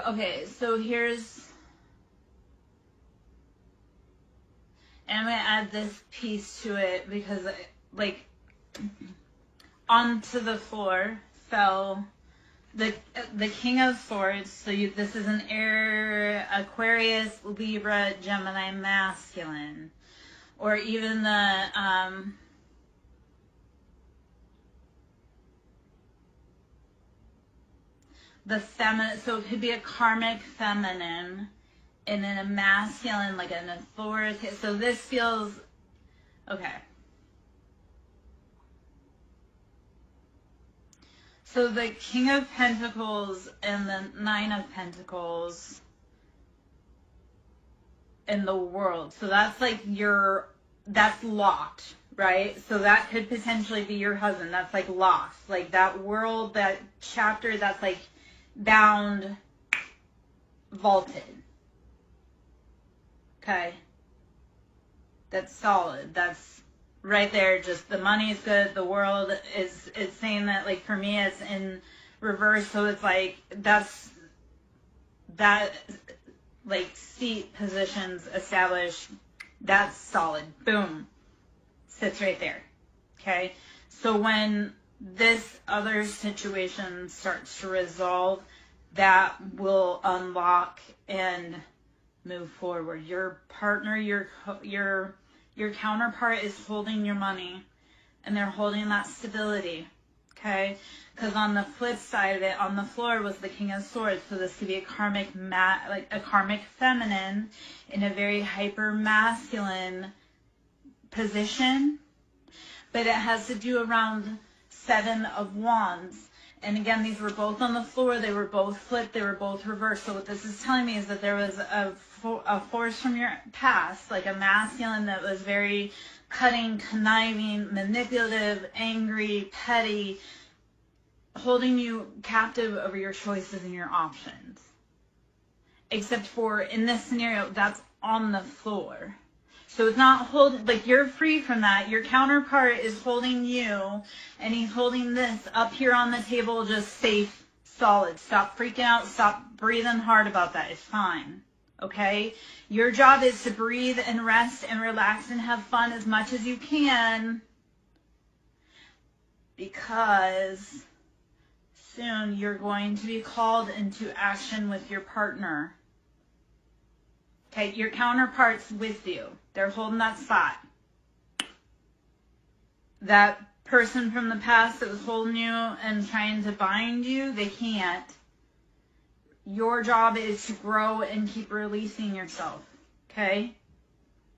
Okay, so here's, and I'm going to add this piece to it because, like, onto the floor fell the King of Swords. So this is an air, Aquarius, Libra, Gemini masculine, or even the feminine. So it could be a karmic feminine, and then a masculine, like an authority. So this feels okay. So the King of Pentacles and the Nine of Pentacles in the world. So that's like that's locked, right? So that could potentially be your husband. That's like lost. Like that world, that chapter, that's like bound, vaulted. Okay. That's solid. That's right there. Just the money is good. The world is saying that, like, for me, it's in reverse. So it's like that, like, seat positions established. That's solid. Boom. Sits right there. Okay. So when this other situation starts to resolve, that will unlock and move forward. Your partner, your counterpart is holding your money, and they're holding that stability, okay? Because on the flip side of it, on the floor was the King of Swords. So this could be a karmic like a karmic feminine in a very hyper masculine position, but it has to do around Seven of Wands. And again, these were both on the floor. They were both flipped. They were both reversed. So what this is telling me is that there was a force from your past, like a masculine that was very cutting, conniving, manipulative, angry, petty, holding you captive over your choices and your options. Except for, in this scenario, that's on the floor. So it's not holding, like, you're free from that. Your counterpart is holding you, and he's holding this up here on the table, just safe, solid. Stop freaking out. Stop breathing hard about that. It's fine. Okay? Your job is to breathe and rest and relax and have fun as much as you can, because soon you're going to be called into action with your partner. Okay? Your counterpart's with you. They're holding that spot. That person from the past that was holding you and trying to bind you, they can't. Your job is to grow and keep releasing yourself. Okay?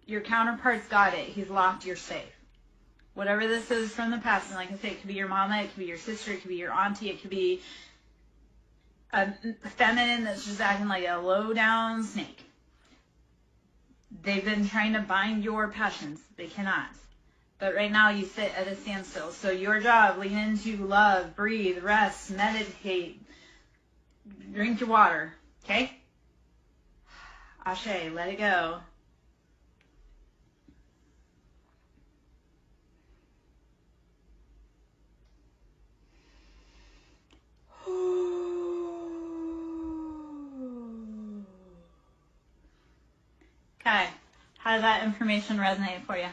Your counterpart's got it. He's locked. You're safe. Whatever this is from the past, and like I say, it could be your mama, it could be your sister, it could be your auntie, it could be a feminine that's just acting like a low-down snake. They've been trying to bind your passions. They cannot. But right now you sit at a standstill. So your job, lean into love, breathe, rest, meditate, drink your water. Okay? Ashe, let it go. Okay, how did that information resonate for you?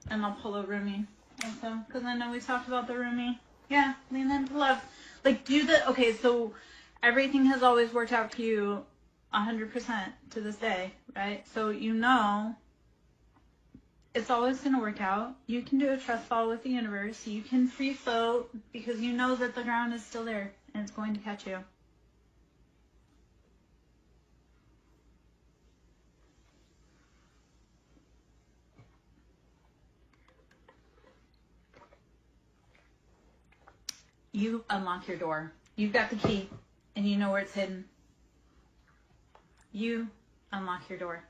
And I'll pull a roomie also, because I know we talked about the roomie. Yeah, lean into love. Like, okay, so everything has always worked out for you 100% to this day, right? So you know It's always going to work out. You can do a trust fall with the universe. You can free float because you know that the ground is still there and it's going to catch you. You unlock your door. You've got the key and you know where it's hidden. You unlock your door.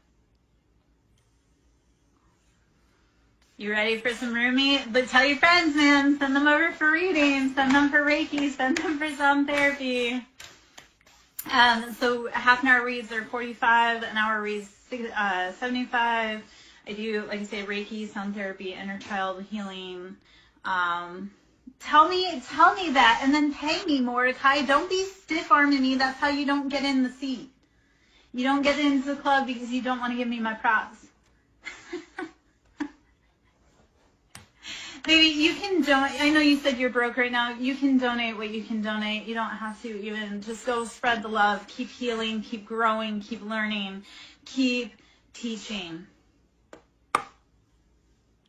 You ready for some roomie? But tell your friends, man. Send them over for readings. Send them for Reiki. Send them for sound therapy. So half an hour reads are 45. An hour reads 75. I do, like I say, Reiki, sound therapy, inner child healing. Tell me that, and then pay me, Mordecai. Don't be stiff-arming me. That's how you don't get in the seat. You don't get into the club because you don't want to give me my props. Baby, you can donate. I know you said you're broke right now. You can donate what you can donate. You don't have to even. Just go spread the love. Keep healing. Keep growing. Keep learning. Keep teaching.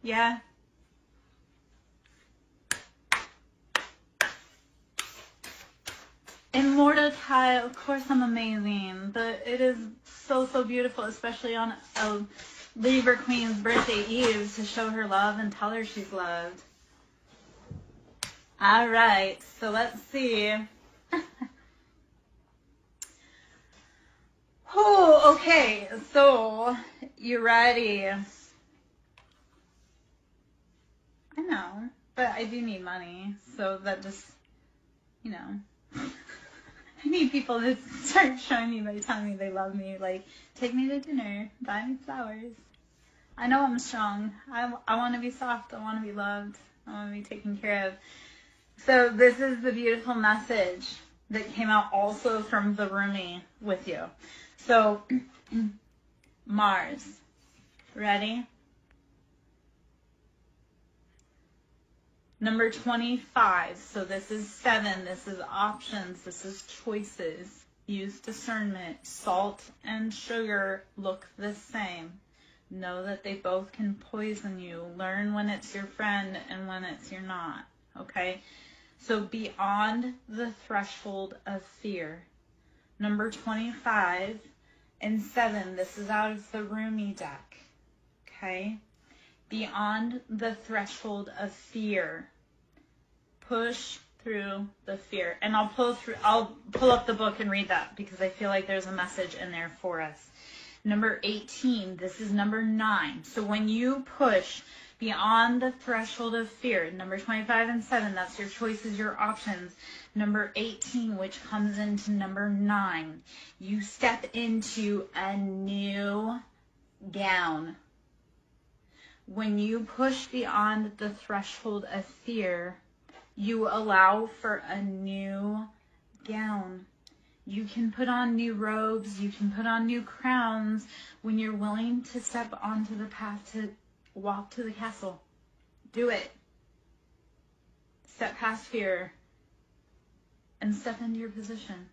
Yeah? And Mordecai, of course I'm amazing. It is so, so beautiful, especially on a Libra Queen's birthday eve, to show her love and tell her she's loved. All right, so let's see. Oh, okay, so you ready? I know, but I do need money, so that just, you know. I need people to start showing me by telling me they love me. Like, take me to dinner, buy me flowers. I know I'm strong. I want to be soft. I want to be loved. I want to be taken care of. So this is the beautiful message that came out also from the roomie with you. So, Mars. Ready? Number 25. So this is 7. This is options. This is choices. Use discernment. Salt and sugar look the same. Know that they both can poison you. Learn when it's your friend and when it's your not. Okay? So beyond the threshold of fear. Number 25 and 7. This is out of the roomie deck. Okay? Beyond the threshold of fear. Push through the fear. And I'll pull up the book and read that because I feel like there's a message in there for us. Number 18, this is number 9. So when you push beyond the threshold of fear, number 25 and 7, that's your choices, your options. Number 18, which comes into number 9, you step into a new gown. When you push beyond the threshold of fear, you allow for a new gown. You can put on new robes, you can put on new crowns when you're willing to step onto the path to walk to the castle. Do it. Step past fear and step into your position.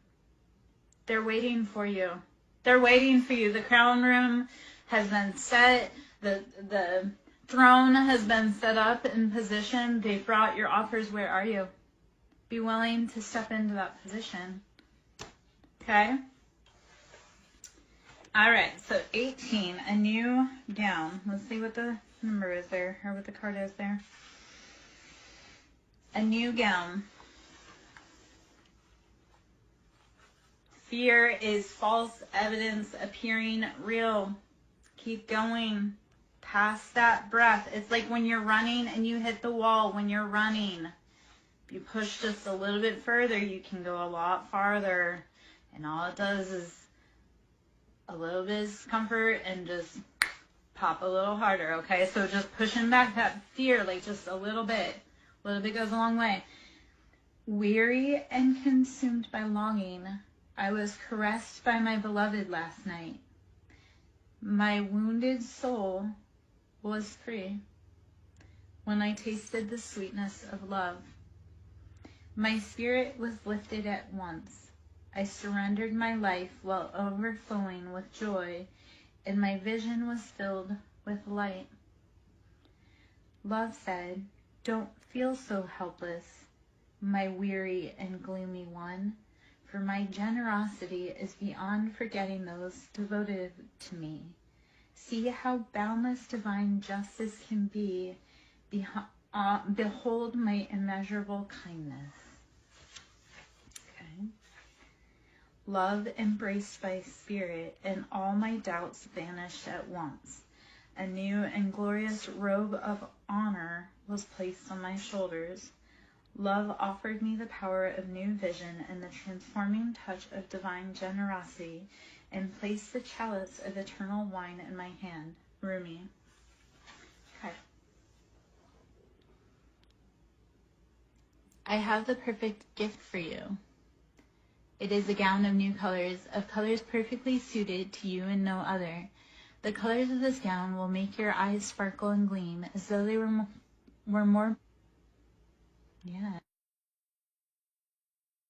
They're waiting for you. They're waiting for you. The crown room has been set. The throne has been set up in position. They've brought your offers. Where are you? Be willing to step into that position. Okay? All right, so 18, a new gown. Let's see what the number is there, or what the card is there. A new gown. Fear is false evidence appearing real. Keep going. Past that breath. It's like when you're running and you hit the wall when you're running. If you push just a little bit further, you can go a lot farther. And all it does is a little bit of discomfort and just pop a little harder, okay? So just pushing back that fear, like just a little bit. A little bit goes a long way. Weary and consumed by longing, I was caressed by my beloved last night. My wounded soul was free when I tasted the sweetness of love. My spirit was lifted at once. I surrendered my life while overflowing with joy, and my vision was filled with light. Love said, "Don't feel so helpless, my weary and gloomy one, for my generosity is beyond forgetting those devoted to me. See how boundless divine justice can be. Behold my immeasurable kindness." Okay. Love embraced my spirit, and all my doubts vanished at once. A new and glorious robe of honor was placed on my shoulders. Love offered me the power of new vision and the transforming touch of divine generosity, and placed the chalice of eternal wine in my hand. Rumi. Okay. I have the perfect gift for you. It is a gown of new colors, of colors perfectly suited to you and no other. The colors of this gown will make your eyes sparkle and gleam as though they were more... Yeah.